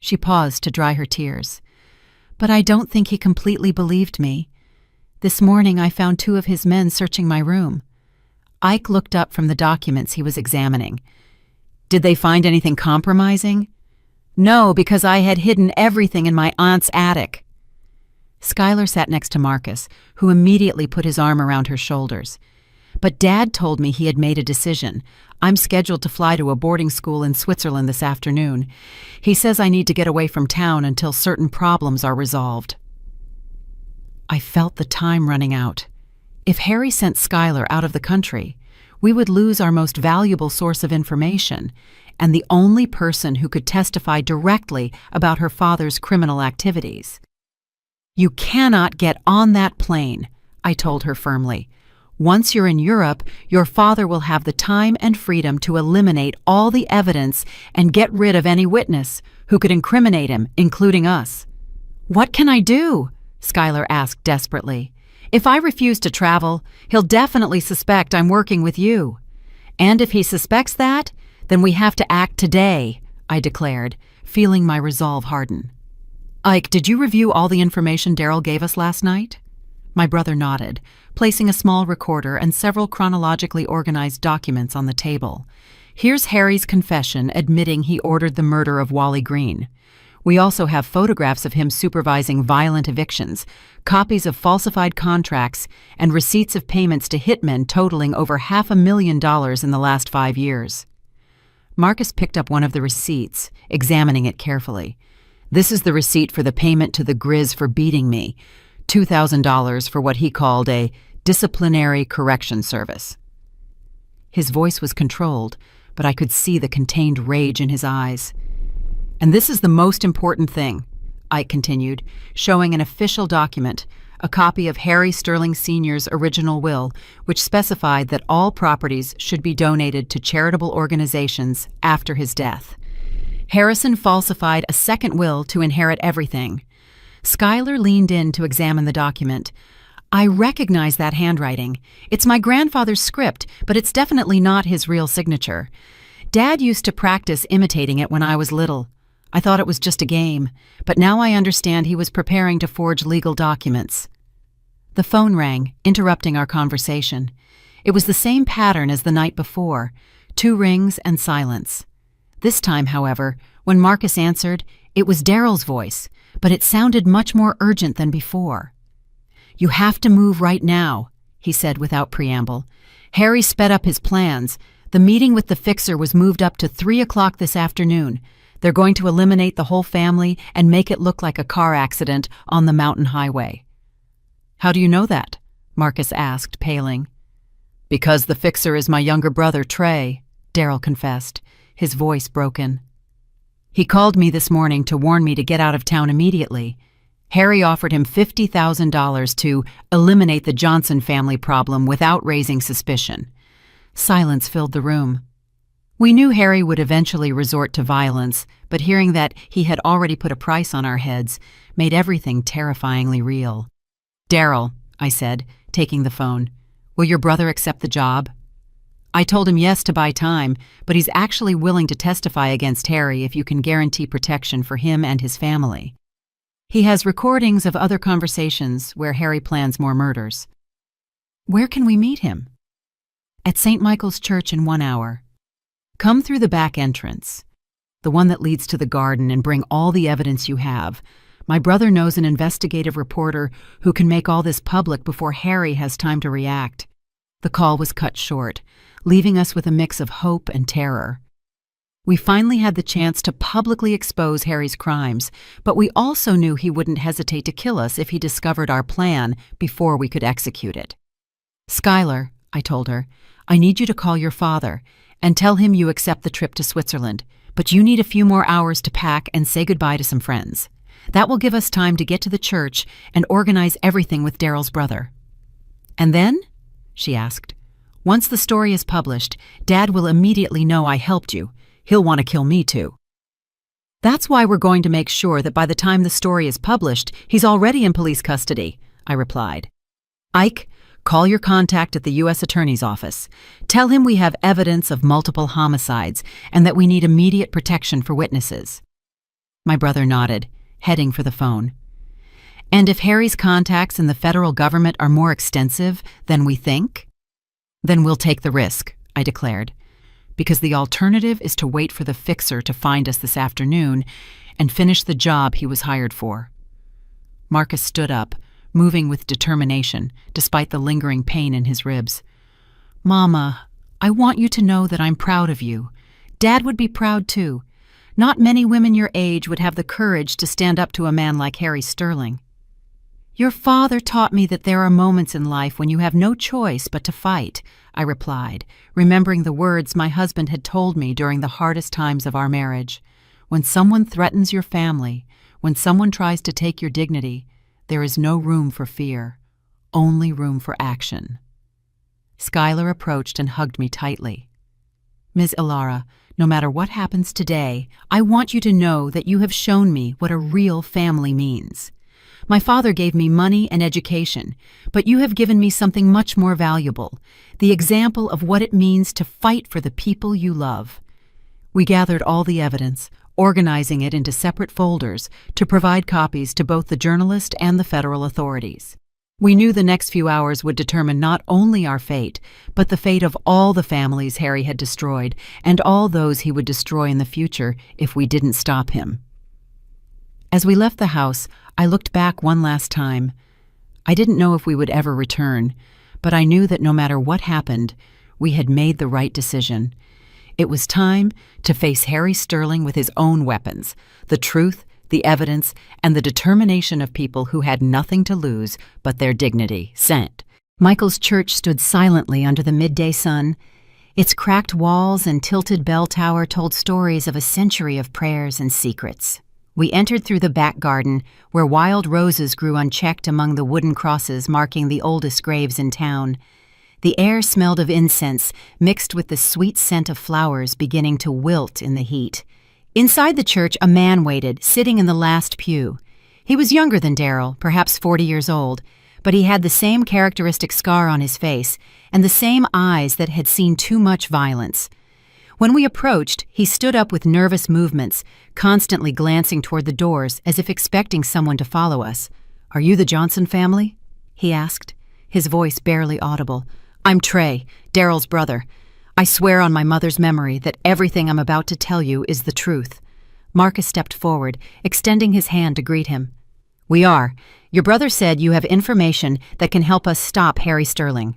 Speaker 1: She paused to dry her tears. "But I don't think he completely believed me. This morning I found 2 of his men searching my room." Ike looked up from the documents he was examining. "Did they find anything compromising?" "No, because I had hidden everything in my aunt's attic." Skylar sat next to Marcus, who immediately put his arm around her shoulders. "But Dad told me he had made a decision. I'm scheduled to fly to a boarding school in Switzerland this afternoon. He says I need to get away from town until certain problems are resolved." I felt the time running out. If Harry sent Skylar out of the country, we would lose our most valuable source of information, and the only person who could testify directly about her father's criminal activities. "You cannot get on that plane," I told her firmly. "Once you're in Europe, your father will have the time and freedom to eliminate all the evidence and get rid of any witness who could incriminate him, including us." "What can I do?" Skylar asked desperately. "If I refuse to travel, he'll definitely suspect I'm working with you. And if he suspects that, then we have to act today," I declared, feeling my resolve harden. "Ike, did you review all the information Daryl gave us last night?" My brother nodded, placing a small recorder and several chronologically organized documents on the table. "Here's Harry's confession admitting he ordered the murder of Wally Green. We also have photographs of him supervising violent evictions, copies of falsified contracts, and receipts of payments to hitmen totaling over $500,000 in the last 5 years." Marcus picked up one of the receipts, examining it carefully. "This is the receipt for the payment to the Grizz for beating me, $2,000 for what he called a disciplinary correction service." His voice was controlled, but I could see the contained rage in his eyes. "And this is the most important thing," Ike continued, showing an official document, a copy of Harry Sterling Sr.'s original will, which specified that all properties should be donated to charitable organizations after his death. Harrison falsified a second will to inherit everything. Schuyler leaned in to examine the document. "I recognize that handwriting. It's my grandfather's script, but it's definitely not his real signature. Dad used to practice imitating it when I was little. I thought it was just a game, but now I understand he was preparing to forge legal documents." The phone rang, interrupting our conversation. It was the same pattern as the night before, 2 rings and silence. This time, however, when Marcus answered, it was Daryl's voice, but it sounded much more urgent than before. "You have to move right now," he said without preamble. "Harry sped up his plans. The meeting with the fixer was moved up to 3 o'clock this afternoon. They're going to eliminate the whole family and make it look like a car accident on the mountain highway." "How do you know that?" Marcus asked, paling. "Because the fixer is my younger brother, Trey," Daryl confessed, his voice broken. "He called me this morning to warn me to get out of town immediately. Harry offered him $50,000 to eliminate the Johnson family problem without raising suspicion." Silence filled the room. We knew Harry would eventually resort to violence, but hearing that he had already put a price on our heads made everything terrifyingly real. "Daryl," I said, taking the phone, "will your brother accept the job?" "I told him yes to buy time, but he's actually willing to testify against Harry if you can guarantee protection for him and his family. He has recordings of other conversations where Harry plans more murders." "Where can we meet him?" "At St. Michael's Church in 1 hour. Come through the back entrance, the one that leads to the garden, and bring all the evidence you have. My brother knows an investigative reporter who can make all this public before Harry has time to react." The call was cut short, leaving us with a mix of hope and terror. We finally had the chance to publicly expose Harry's crimes, but we also knew he wouldn't hesitate to kill us if he discovered our plan before we could execute it. "Schuyler," I told her, "I need you to call your father and tell him you accept the trip to Switzerland, but you need a few more hours to pack and say goodbye to some friends. That will give us time to get to the church and organize everything with Daryl's brother." "And then?" she asked. "Once the story is published, Dad will immediately know I helped you. He'll want to kill me too." "That's why we're going to make sure that by the time the story is published, he's already in police custody," I replied. "Ike, call your contact at the U.S. Attorney's Office. Tell him we have evidence of multiple homicides and that we need immediate protection for witnesses." My brother nodded, heading for the phone. "And if Harry's contacts in the federal government are more extensive than we think?" "Then we'll take the risk," I declared, "because the alternative is to wait for the fixer to find us this afternoon and finish the job he was hired for." Marcus stood up, moving with determination, despite the lingering pain in his ribs. "Mama, I want you to know that I'm proud of you. Dad would be proud too. Not many women your age would have the courage to stand up to a man like Harry Sterling. Your father taught me that there are moments in life when you have no choice but to fight," I replied, remembering the words my husband had told me during the hardest times of our marriage. "When someone threatens your family, when someone tries to take your dignity, there is no room for fear, only room for action." Schuyler approached and hugged me tightly. "Ms. Ilara, no matter what happens today, I want you to know that you have shown me what a real family means. My father gave me money and education, but you have given me something much more valuable, the example of what it means to fight for the people you love." We gathered all the evidence, organizing it into separate folders to provide copies to both the journalist and the federal authorities. We knew the next few hours would determine not only our fate, but the fate of all the families Harry had destroyed and all those he would destroy in the future if we didn't stop him. As we left the house, I looked back one last time. I didn't know if we would ever return, but I knew that no matter what happened, we had made the right decision. It was time to face Harry Sterling with his own weapons, the truth, the evidence, and the determination of people who had nothing to lose but their dignity. St. Michael's Church stood silently under the midday sun. Its cracked walls and tilted bell tower told stories of a century of prayers and secrets. We entered through the back garden, where wild roses grew unchecked among the wooden crosses marking the oldest graves in town. The air smelled of incense, mixed with the sweet scent of flowers beginning to wilt in the heat. Inside the church, a man waited, sitting in the last pew. He was younger than Daryl, perhaps 40 years old, but he had the same characteristic scar on his face and the same eyes that had seen too much violence. When we approached, he stood up with nervous movements, constantly glancing toward the doors as if expecting someone to follow us. "Are you the Johnson family?" he asked, his voice barely audible. "I'm Trey, Daryl's brother. I swear on my mother's memory that everything I'm about to tell you is the truth." Marcus stepped forward, extending his hand to greet him. "We are. Your brother said you have information that can help us stop Harry Sterling."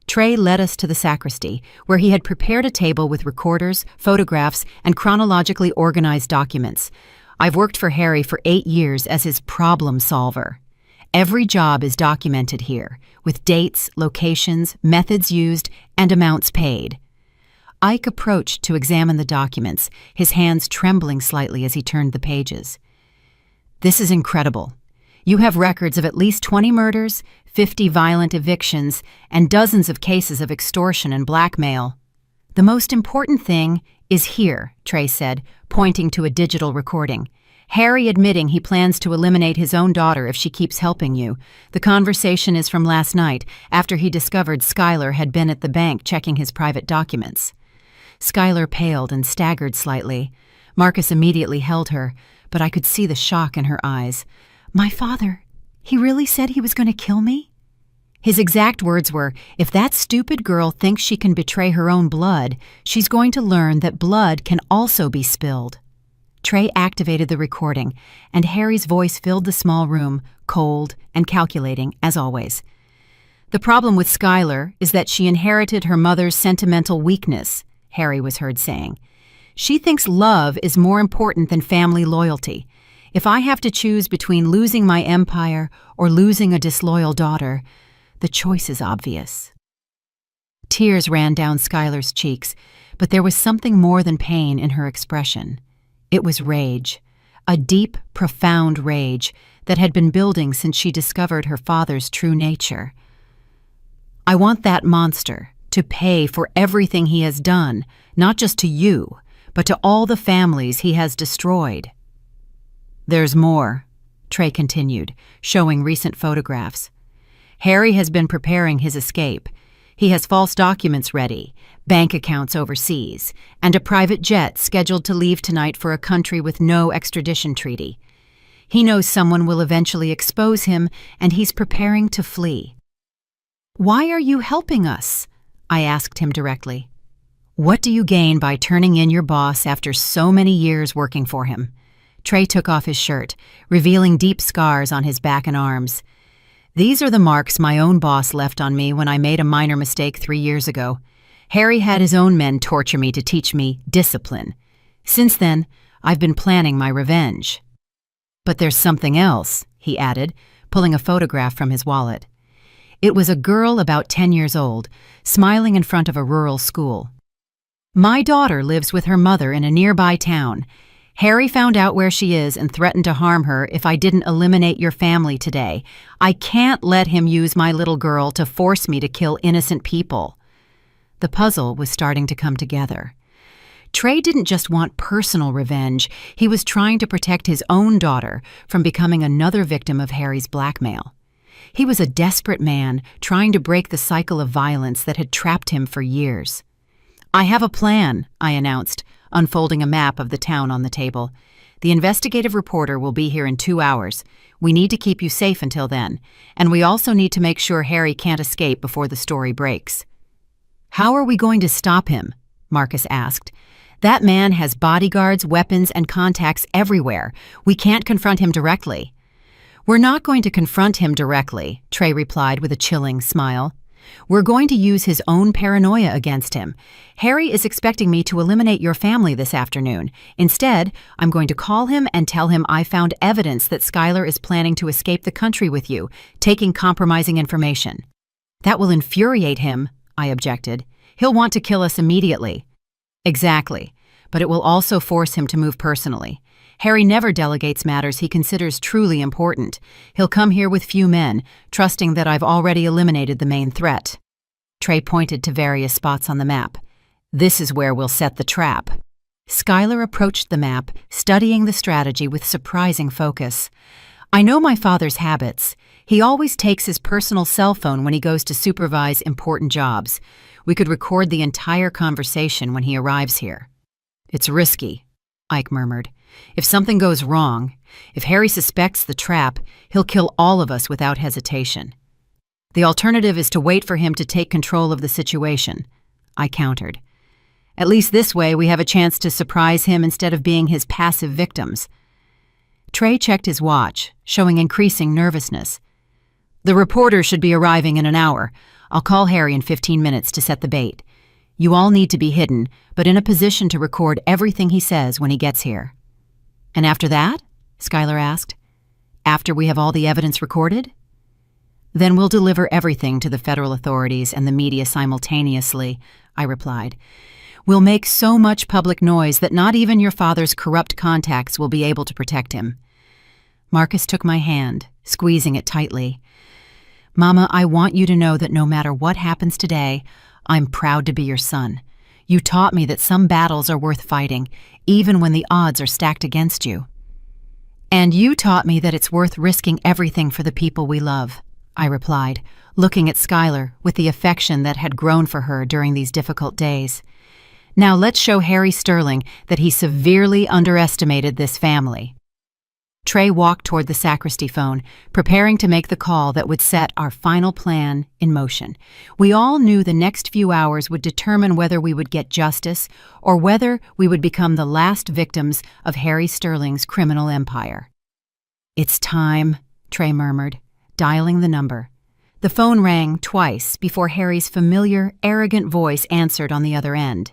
Speaker 1: Trey led us to the sacristy, where he had prepared a table with recorders, photographs, and chronologically organized documents. I've worked for Harry for 8 years as his problem solver. Every job is documented here, with dates, locations, methods used, and amounts paid. Ike approached to examine the documents, his hands trembling slightly as he turned the pages. "This is incredible. You have records of at least 20 murders, 50 violent evictions, and dozens of cases of extortion and blackmail." "The most important thing is here," Trey said, pointing to a digital recording. "Harry admitting he plans to eliminate his own daughter if she keeps helping you. The conversation is from last night, after he discovered Skylar had been at the bank checking his private documents." Skylar paled and staggered slightly. Marcus immediately held her, but I could see the shock in her eyes. "My father, he really said he was going to kill me?" His exact words were, "If that stupid girl thinks she can betray her own blood, she's going to learn that blood can also be spilled." Trey activated the recording, and Harry's voice filled the small room, cold and calculating, as always. "The problem with Skylar is that she inherited her mother's sentimental weakness," Harry was heard saying. "She thinks love is more important than family loyalty. If I have to choose between losing my empire or losing a disloyal daughter, the choice is obvious." Tears ran down Skylar's cheeks, but there was something more than pain in her expression. It was rage, a deep, profound rage that had been building since she discovered her father's true nature. "I want that monster to pay for everything he has done, not just to you, but to all the families he has destroyed." "There's more," Trey continued, showing recent photographs. "Harry has been preparing his escape. He has false documents ready, bank accounts overseas, and a private jet scheduled to leave tonight for a country with no extradition treaty. He knows someone will eventually expose him, and he's preparing to flee." "Why are you helping us?" I asked him directly. "What do you gain by turning in your boss after so many years working for him?" Trey took off his shirt, revealing deep scars on his back and arms. "These are the marks my own boss left on me when I made a minor mistake 3 years ago. Harry had his own men torture me to teach me discipline. Since then, I've been planning my revenge." "But there's something else," he added, pulling a photograph from his wallet. It was a girl about 10 years old, smiling in front of a rural school. "My daughter lives with her mother in a nearby town. Harry found out where she is and threatened to harm her if I didn't eliminate your family today. I can't let him use my little girl to force me to kill innocent people." The puzzle was starting to come together. Trey didn't just want personal revenge, he was trying to protect his own daughter from becoming another victim of Harry's blackmail. He was a desperate man trying to break the cycle of violence that had trapped him for years. "I have a plan," I announced, unfolding a map of the town on the table. "The investigative reporter will be here in 2 hours. We need to keep you safe until then, and we also need to make sure Harry can't escape before the story breaks." "How are we going to stop him?" Marcus asked. "That man has bodyguards, weapons, and contacts everywhere. We can't confront him directly." "We're not going to confront him directly," Trey replied with a chilling smile. "We're going to use his own paranoia against him. Harry is expecting me to eliminate your family this afternoon. Instead, I'm going to call him and tell him I found evidence that Skylar is planning to escape the country with you, taking compromising information." "That will infuriate him," I objected. "He'll want to kill us immediately." "Exactly, but it will also force him to move personally. Harry never delegates matters he considers truly important. He'll come here with few men, trusting that I've already eliminated the main threat. Trey pointed to various spots on the map. This is where we'll set the trap. Skylar approached the map, studying the strategy with surprising focus. I know my father's habits. He always takes his personal cell phone when he goes to supervise important jobs. We could record the entire conversation when he arrives here. It's risky, Ike murmured. If something goes wrong, if Harry suspects the trap, he'll kill all of us without hesitation. The alternative is to wait for him to take control of the situation, I countered. At least this way we have a chance to surprise him instead of being his passive victims. Trey checked his watch, showing increasing nervousness. The reporter should be arriving in an hour. I'll call Harry in 15 minutes to set the bait. You all need to be hidden, but in a position to record everything he says when he gets here. And after that? Skylar asked. After we have all the evidence recorded? Then we'll deliver everything to the federal authorities and the media simultaneously, I replied. We'll make so much public noise that not even your father's corrupt contacts will be able to protect him. Marcus took my hand, squeezing it tightly. Mama, I want you to know that no matter what happens today, I'm proud to be your son. You taught me that some battles are worth fighting, even when the odds are stacked against you. And you taught me that it's worth risking everything for the people we love, I replied, looking at Skylar with the affection that had grown for her during these difficult days. Now let's show Harry Sterling that he severely underestimated this family. Trey walked toward the sacristy phone, preparing to make the call that would set our final plan in motion. We all knew the next few hours would determine whether we would get justice or whether we would become the last victims of Harry Sterling's criminal empire. It's time, Trey murmured, dialing the number. The phone rang twice before Harry's familiar, arrogant voice answered on the other end.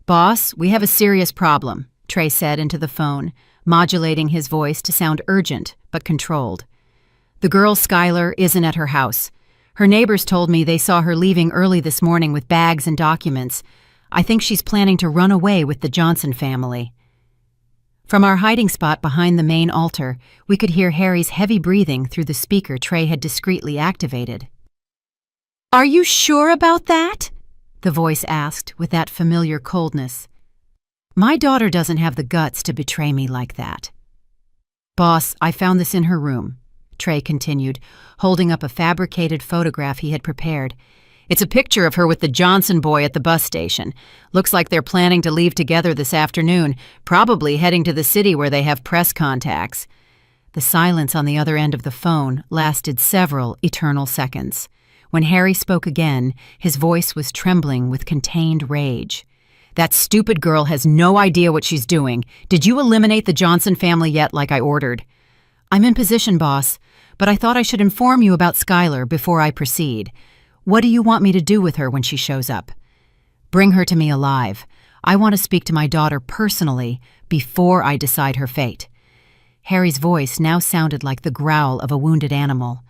Speaker 1: Boss, we have a serious problem, Trey said into the phone, modulating his voice to sound urgent but controlled. The girl Skylar isn't at her house. Her neighbors told me they saw her leaving early this morning with bags and documents. I think she's planning to run away with the Johnson family. From our hiding spot behind the main altar, we could hear Harry's heavy breathing through the speaker Trey had discreetly activated. Are you sure about that? The voice asked with that familiar coldness. My daughter doesn't have the guts to betray me like that. Boss, I found this in her room, Trey continued, holding up a fabricated photograph he had prepared. It's a picture of her with the Johnson boy at the bus station. Looks like they're planning to leave together this afternoon, probably heading to the city where they have press contacts. The silence on the other end of the phone lasted several eternal seconds. When Harry spoke again, his voice was trembling with contained rage. That stupid girl has no idea what she's doing. Did you eliminate the Johnson family yet like I ordered? I'm in position, boss, but I thought I should inform you about Skylar before I proceed. What do you want me to do with her when she shows up? Bring her to me alive. I want to speak to my daughter personally before I decide her fate. Harry's voice now sounded like the growl of a wounded animal.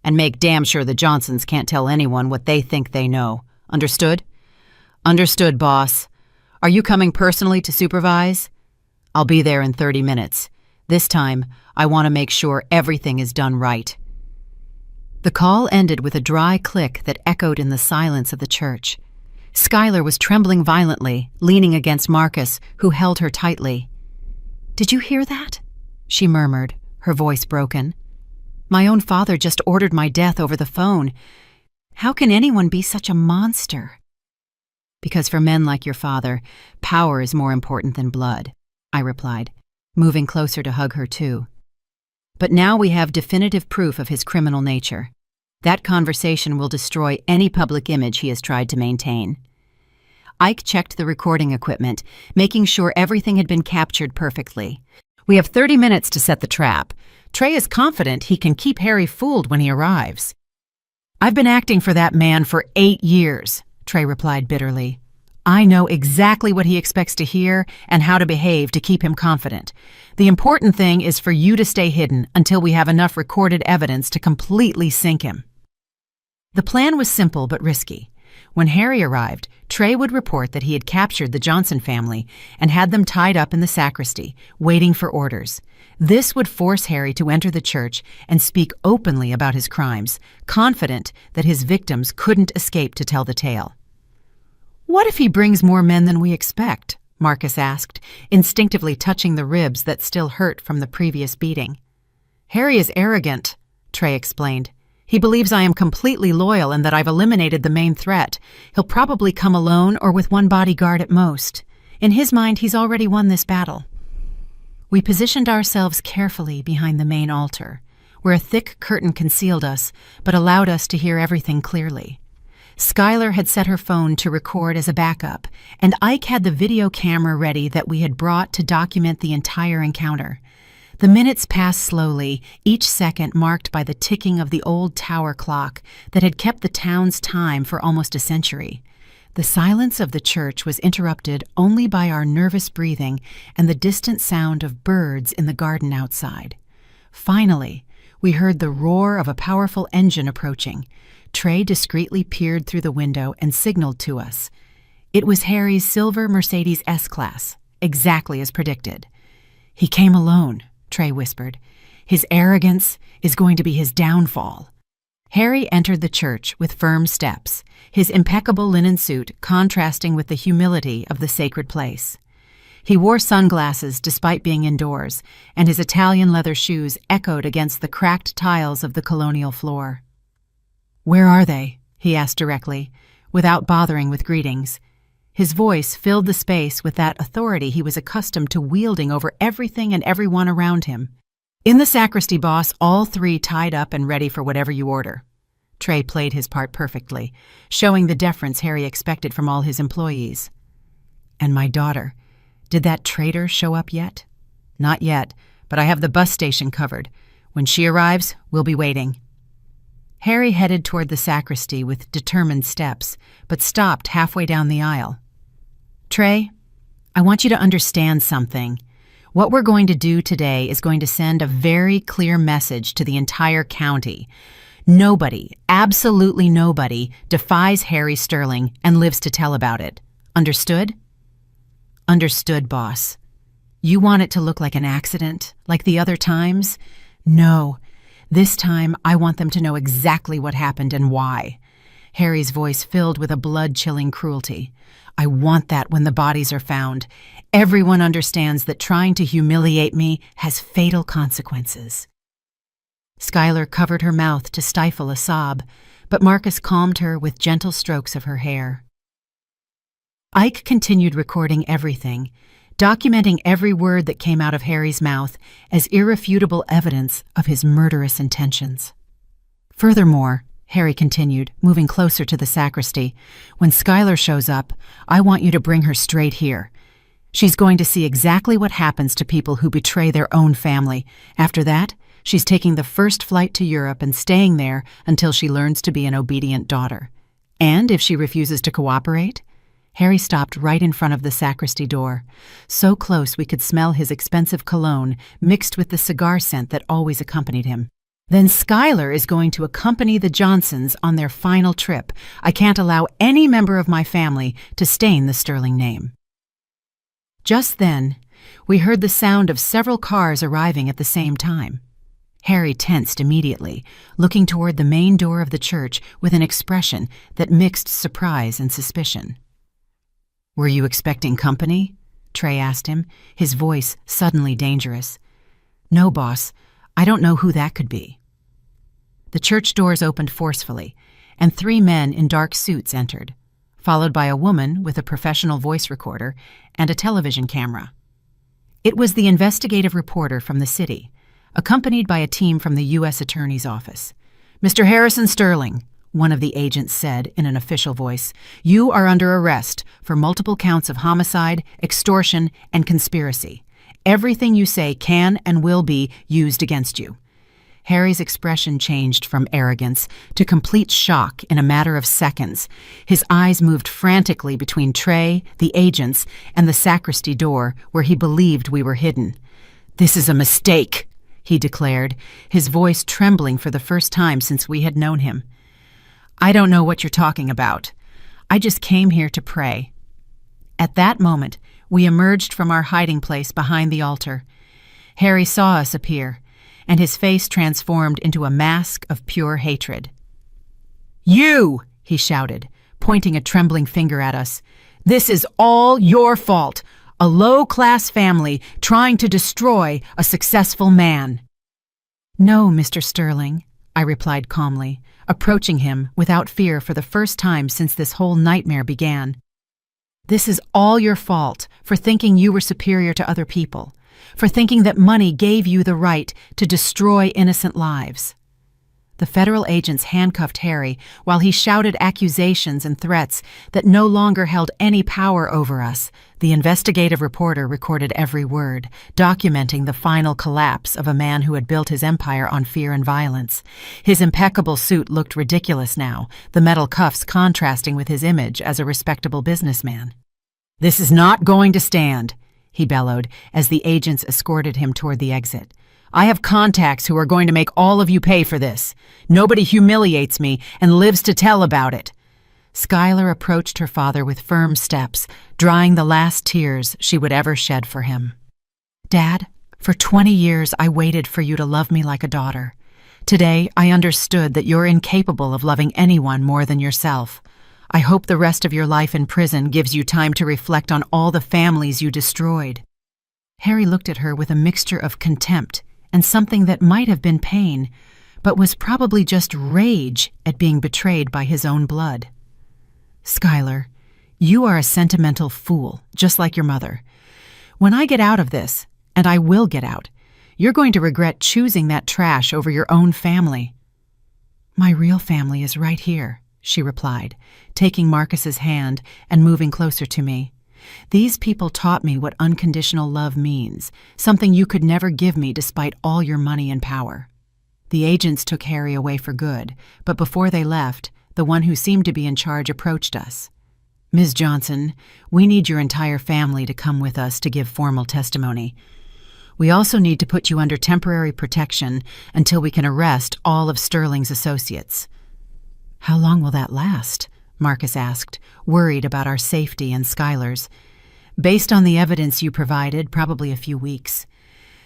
Speaker 1: And make damn sure the Johnsons can't tell anyone what they think they know. Understood? Understood, boss. Are you coming personally to supervise? I'll be there in 30 minutes. This time, I want to make sure everything is done right. The call ended with a dry click that echoed in the silence of the church. Skylar was trembling violently, leaning against Marcus, who held her tightly. Did you hear that? She murmured, her voice broken. My own father just ordered my death over the phone. How can anyone be such a monster? Because for men like your father, power is more important than blood, I replied, moving closer to hug her too. But now we have definitive proof of his criminal nature. That conversation will destroy any public image he has tried to maintain. Ike checked the recording equipment, making sure everything had been captured perfectly. We have 30 minutes to set the trap. Trey is confident he can keep Harry fooled when he arrives. I've been acting for that man for 8 years, Trey replied bitterly. I know exactly what he expects to hear and how to behave to keep him confident. The important thing is for you to stay hidden until we have enough recorded evidence to completely sink him. The plan was simple but risky. When Harry arrived, Trey would report that he had captured the Johnson family and had them tied up in the sacristy, waiting for orders. This would force Harry to enter the church and speak openly about his crimes, confident that his victims couldn't escape to tell the tale. "What if he brings more men than we expect?" Marcus asked, instinctively touching the ribs that still hurt from the previous beating. "Harry is arrogant," Trey explained. "He believes I am completely loyal and that I've eliminated the main threat. He'll probably come alone or with one bodyguard at most. In his mind, he's already won this battle." We positioned ourselves carefully behind the main altar, where a thick curtain concealed us but allowed us to hear everything clearly. Skylar had set her phone to record as a backup, and Ike had the video camera ready that we had brought to document the entire encounter. The minutes passed slowly, each second marked by the ticking of the old tower clock that had kept the town's time for almost a century. The silence of the church was interrupted only by our nervous breathing and the distant sound of birds in the garden outside. Finally, we heard the roar of a powerful engine approaching. Trey discreetly peered through the window and signaled to us. It was Harry's silver Mercedes S-Class, exactly as predicted. "He came alone," Trey whispered. "His arrogance is going to be his downfall." Harry entered the church with firm steps, his impeccable linen suit contrasting with the humility of the sacred place. He wore sunglasses despite being indoors, and his Italian leather shoes echoed against the cracked tiles of the colonial floor. "Where are they?" he asked directly, without bothering with greetings. His voice filled the space with that authority he was accustomed to wielding over everything and everyone around him. "In the sacristy, boss, all three tied up and ready for whatever you order." Trey played his part perfectly, showing the deference Harry expected from all his employees. "And my daughter, did that traitor show up yet?" "Not yet, but I have the bus station covered. When she arrives, we'll be waiting." Harry headed toward the sacristy with determined steps, but stopped halfway down the aisle. "Trey, I want you to understand something. What we're going to do today is going to send a very clear message to the entire county. Nobody, absolutely nobody, defies Harry Sterling and lives to tell about it. Understood?" "Understood, boss." "You want it to look like an accident, like the other times?" "No. This time, I want them to know exactly what happened and why." Harry's voice filled with a blood-chilling cruelty. "I want that when the bodies are found. Everyone understands that trying to humiliate me has fatal consequences." Skylar covered her mouth to stifle a sob, but Marcus calmed her with gentle strokes of her hair. Ike continued recording everything, documenting every word that came out of Harry's mouth as irrefutable evidence of his murderous intentions. "Furthermore," Harry continued, moving closer to the sacristy, "when Skylar shows up, I want you to bring her straight here. She's going to see exactly what happens to people who betray their own family. After that, she's taking the first flight to Europe and staying there until she learns to be an obedient daughter. And if she refuses to cooperate..." Harry stopped right in front of the sacristy door, so close we could smell his expensive cologne mixed with the cigar scent that always accompanied him. "Then Skylar is going to accompany the Johnsons on their final trip. I can't allow any member of my family to stain the Sterling name." Just then, we heard the sound of several cars arriving at the same time. Harry tensed immediately, looking toward the main door of the church with an expression that mixed surprise and suspicion. "Were you expecting company?" Trey asked him, his voice suddenly dangerous. "No, boss. I don't know who that could be." The church doors opened forcefully, and 3 men in dark suits entered, followed by a woman with a professional voice recorder and a television camera. It was the investigative reporter from the city, accompanied by a team from the U.S. Attorney's Office. "Mr. Harrison Sterling," one of the agents said in an official voice, "you are under arrest for multiple counts of homicide, extortion, and conspiracy. Everything you say can and will be used against you." Harry's expression changed from arrogance to complete shock in a matter of seconds. His eyes moved frantically between Trey, the agents, and the sacristy door where he believed we were hidden. "This is a mistake," he declared, his voice trembling for the first time since we had known him. "I don't know what you're talking about. I just came here to pray." At that moment, we emerged from our hiding place behind the altar. Harry saw us appear, and his face transformed into a mask of pure hatred. "You!" he shouted, pointing a trembling finger at us. "This is all your fault. A low-class family trying to destroy a successful man." "No, Mr. Sterling," I replied calmly, approaching him without fear for the first time since this whole nightmare began. "This is all your fault for thinking you were superior to other people, for thinking that money gave you the right to destroy innocent lives." The federal agents handcuffed Harry while he shouted accusations and threats that no longer held any power over us. The investigative reporter recorded every word, documenting the final collapse of a man who had built his empire on fear and violence. His impeccable suit looked ridiculous now, the metal cuffs contrasting with his image as a respectable businessman. "This is not going to stand," he bellowed as the agents escorted him toward the exit. "I have contacts who are going to make all of you pay for this. Nobody humiliates me and lives to tell about it." Skylar approached her father with firm steps, drying the last tears she would ever shed for him. "Dad, for 20 years I waited for you to love me like a daughter. Today I understood that you're incapable of loving anyone more than yourself. I hope the rest of your life in prison gives you time to reflect on all the families you destroyed." Harry looked at her with a mixture of contempt and something that might have been pain, but was probably just rage at being betrayed by his own blood. "Skylar, you are a sentimental fool, just like your mother. When I get out of this, and I will get out, you're going to regret choosing that trash over your own family." "My real family is right here," she replied, taking Marcus's hand and moving closer to me. "These people taught me what unconditional love means, something you could never give me despite all your money and power." The agents took Harry away for good, but before they left, the one who seemed to be in charge approached us. "Ms. Johnson, we need your entire family to come with us to give formal testimony. We also need to put you under temporary protection until we can arrest all of Sterling's associates." "How long will that last?" Marcus asked, worried about our safety and Skylar's. "Based on the evidence you provided, probably a few weeks.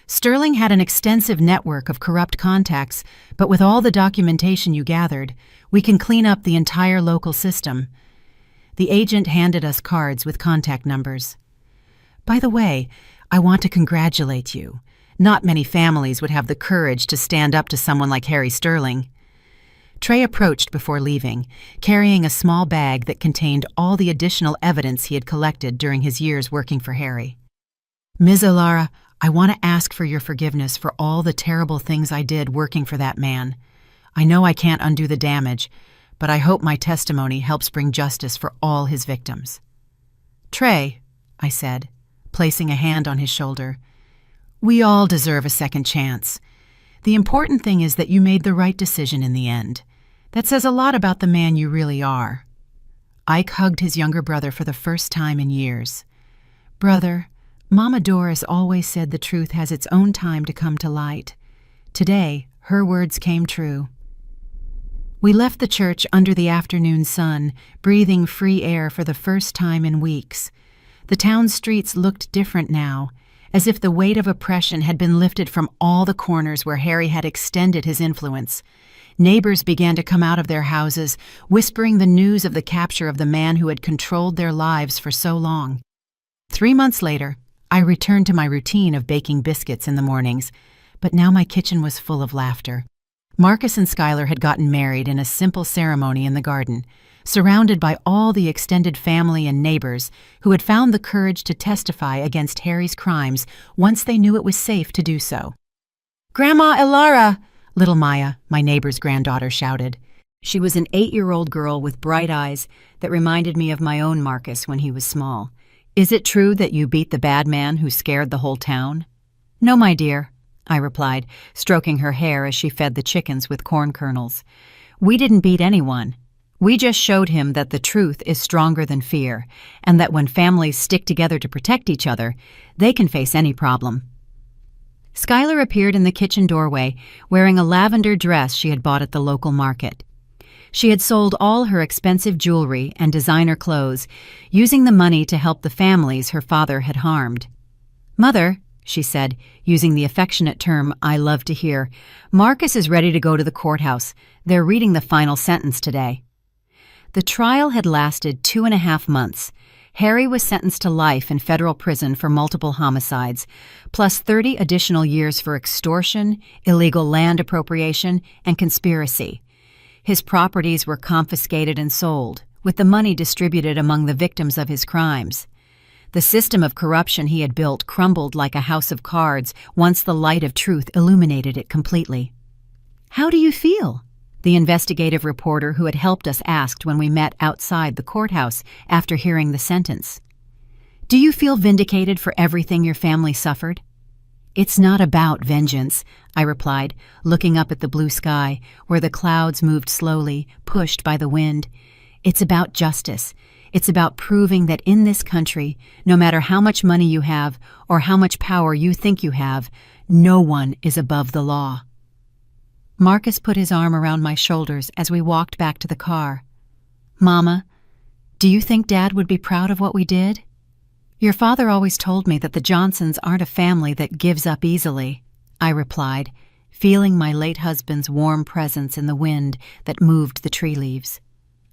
Speaker 1: Sterling had an extensive network of corrupt contacts, but with all the documentation you gathered, we can clean up the entire local system." The agent handed us cards with contact numbers. "By the way, I want to congratulate you. Not many families would have the courage to stand up to someone like Harry Sterling." Trey approached before leaving, carrying a small bag that contained all the additional evidence he had collected during his years working for Harry. "Ms. Alara, I want to ask for your forgiveness for all the terrible things I did working for that man. I know I can't undo the damage, but I hope my testimony helps bring justice for all his victims." "Trey," I said, placing a hand on his shoulder, "we all deserve a second chance. The important thing is that you made the right decision in the end. That says a lot about the man you really are." Ike hugged his younger brother for the first time in years. "Brother, Mama Doris always said the truth has its own time to come to light. Today, her words came true." We left the church under the afternoon sun, breathing free air for the first time in weeks. The town streets looked different now, as if the weight of oppression had been lifted from all the corners where Harry had extended his influence. Neighbors began to come out of their houses, whispering the news of the capture of the man who had controlled their lives for so long. 3 months later, I returned to my routine of baking biscuits in the mornings, but now my kitchen was full of laughter. Marcus and Skylar had gotten married in a simple ceremony in the garden, surrounded by all the extended family and neighbors who had found the courage to testify against Harry's crimes once they knew it was safe to do so. "Grandma Elara!" little Maya, my neighbor's granddaughter, shouted. She was an 8-year-old girl with bright eyes that reminded me of my own Marcus when he was small. "Is it true that you beat the bad man who scared the whole town?" "No, my dear," I replied, stroking her hair as she fed the chickens with corn kernels. "We didn't beat anyone. We just showed him that the truth is stronger than fear, and that when families stick together to protect each other, they can face any problem." Skylar appeared in the kitchen doorway, wearing a lavender dress she had bought at the local market. She had sold all her expensive jewelry and designer clothes, using the money to help the families her father had harmed. "Mother," she said, using the affectionate term I love to hear, "Marcus is ready to go to the courthouse. They're reading the final sentence today." The trial had lasted 2.5 months. Harry was sentenced to life in federal prison for multiple homicides, plus 30 additional years for extortion, illegal land appropriation, and conspiracy. His properties were confiscated and sold, with the money distributed among the victims of his crimes. The system of corruption he had built crumbled like a house of cards once the light of truth illuminated it completely. "How do you feel?" the investigative reporter who had helped us asked when we met outside the courthouse after hearing the sentence. "Do you feel vindicated for everything your family suffered?" "It's not about vengeance," I replied, looking up at the blue sky, where the clouds moved slowly, pushed by the wind. "It's about justice. It's about proving that in this country, no matter how much money you have or how much power you think you have, no one is above the law." Marcus put his arm around my shoulders as we walked back to the car. "Mama, do you think Dad would be proud of what we did?" "Your father always told me that the Johnsons aren't a family that gives up easily," I replied, feeling my late husband's warm presence in the wind that moved the tree leaves.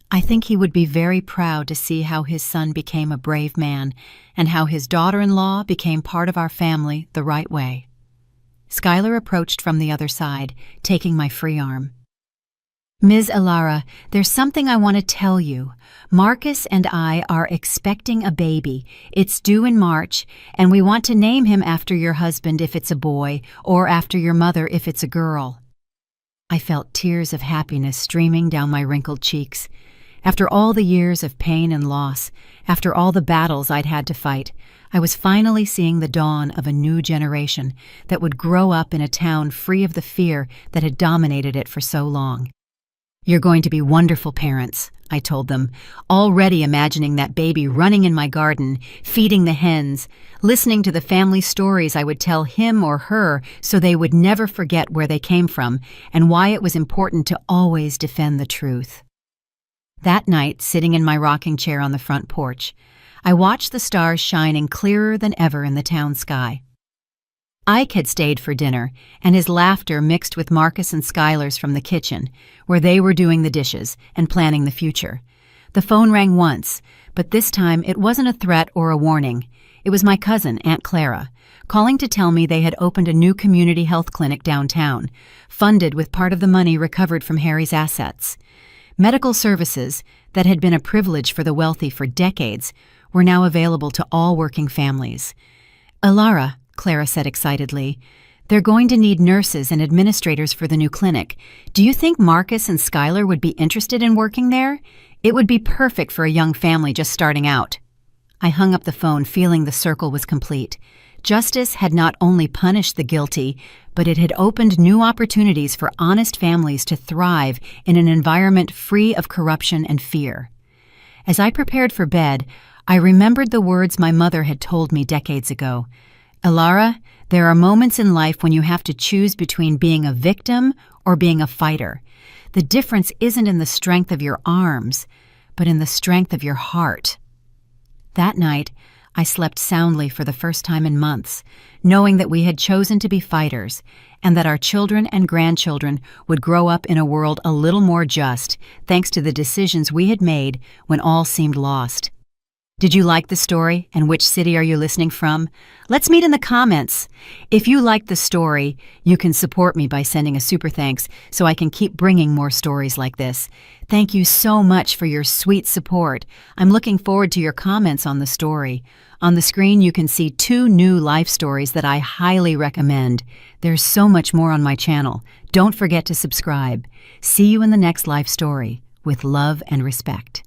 Speaker 1: "I think he would be very proud to see how his son became a brave man and how his daughter-in-law became part of our family the right way." Skylar approached from the other side, taking my free arm. "Ms. Elara, there's something I want to tell you. Marcus and I are expecting a baby. It's due in March, and we want to name him after your husband if it's a boy, or after your mother if it's a girl." I felt tears of happiness streaming down my wrinkled cheeks. After all the years of pain and loss, after all the battles I'd had to fight, I was finally seeing the dawn of a new generation that would grow up in a town free of the fear that had dominated it for so long. "You're going to be wonderful parents," I told them, already imagining that baby running in my garden, feeding the hens, listening to the family stories I would tell him or her so they would never forget where they came from and why it was important to always defend the truth. That night, sitting in my rocking chair on the front porch, I watched the stars shining clearer than ever in the town sky. Ike had stayed for dinner, and his laughter mixed with Marcus and Skylar's from the kitchen, where they were doing the dishes and planning the future. The phone rang once, but this time it wasn't a threat or a warning. It was my cousin, Aunt Clara, calling to tell me they had opened a new community health clinic downtown, funded with part of the money recovered from Harry's assets. Medical services, that had been a privilege for the wealthy for decades, were now available to all working families. "Elara," Clara said excitedly, "they're going to need nurses and administrators for the new clinic. Do you think Marcus and Skylar would be interested in working there? It would be perfect for a young family just starting out." I hung up the phone, feeling the circle was complete. Justice had not only punished the guilty, but it had opened new opportunities for honest families to thrive in an environment free of corruption and fear. As I prepared for bed, I remembered the words my mother had told me decades ago. "Elara, there are moments in life when you have to choose between being a victim or being a fighter. The difference isn't in the strength of your arms, but in the strength of your heart." That night, I slept soundly for the first time in months, knowing that we had chosen to be fighters, and that our children and grandchildren would grow up in a world a little more just, thanks to the decisions we had made when all seemed lost. Did you like the story, and which city are you listening from? Let's meet in the comments. If you liked the story, you can support me by sending a super thanks so I can keep bringing more stories like this. Thank you so much for your sweet support. I'm looking forward to your comments on the story. On the screen, you can see 2 new life stories that I highly recommend. There's so much more on my channel. Don't forget to subscribe. See you in the next life story. With love and respect.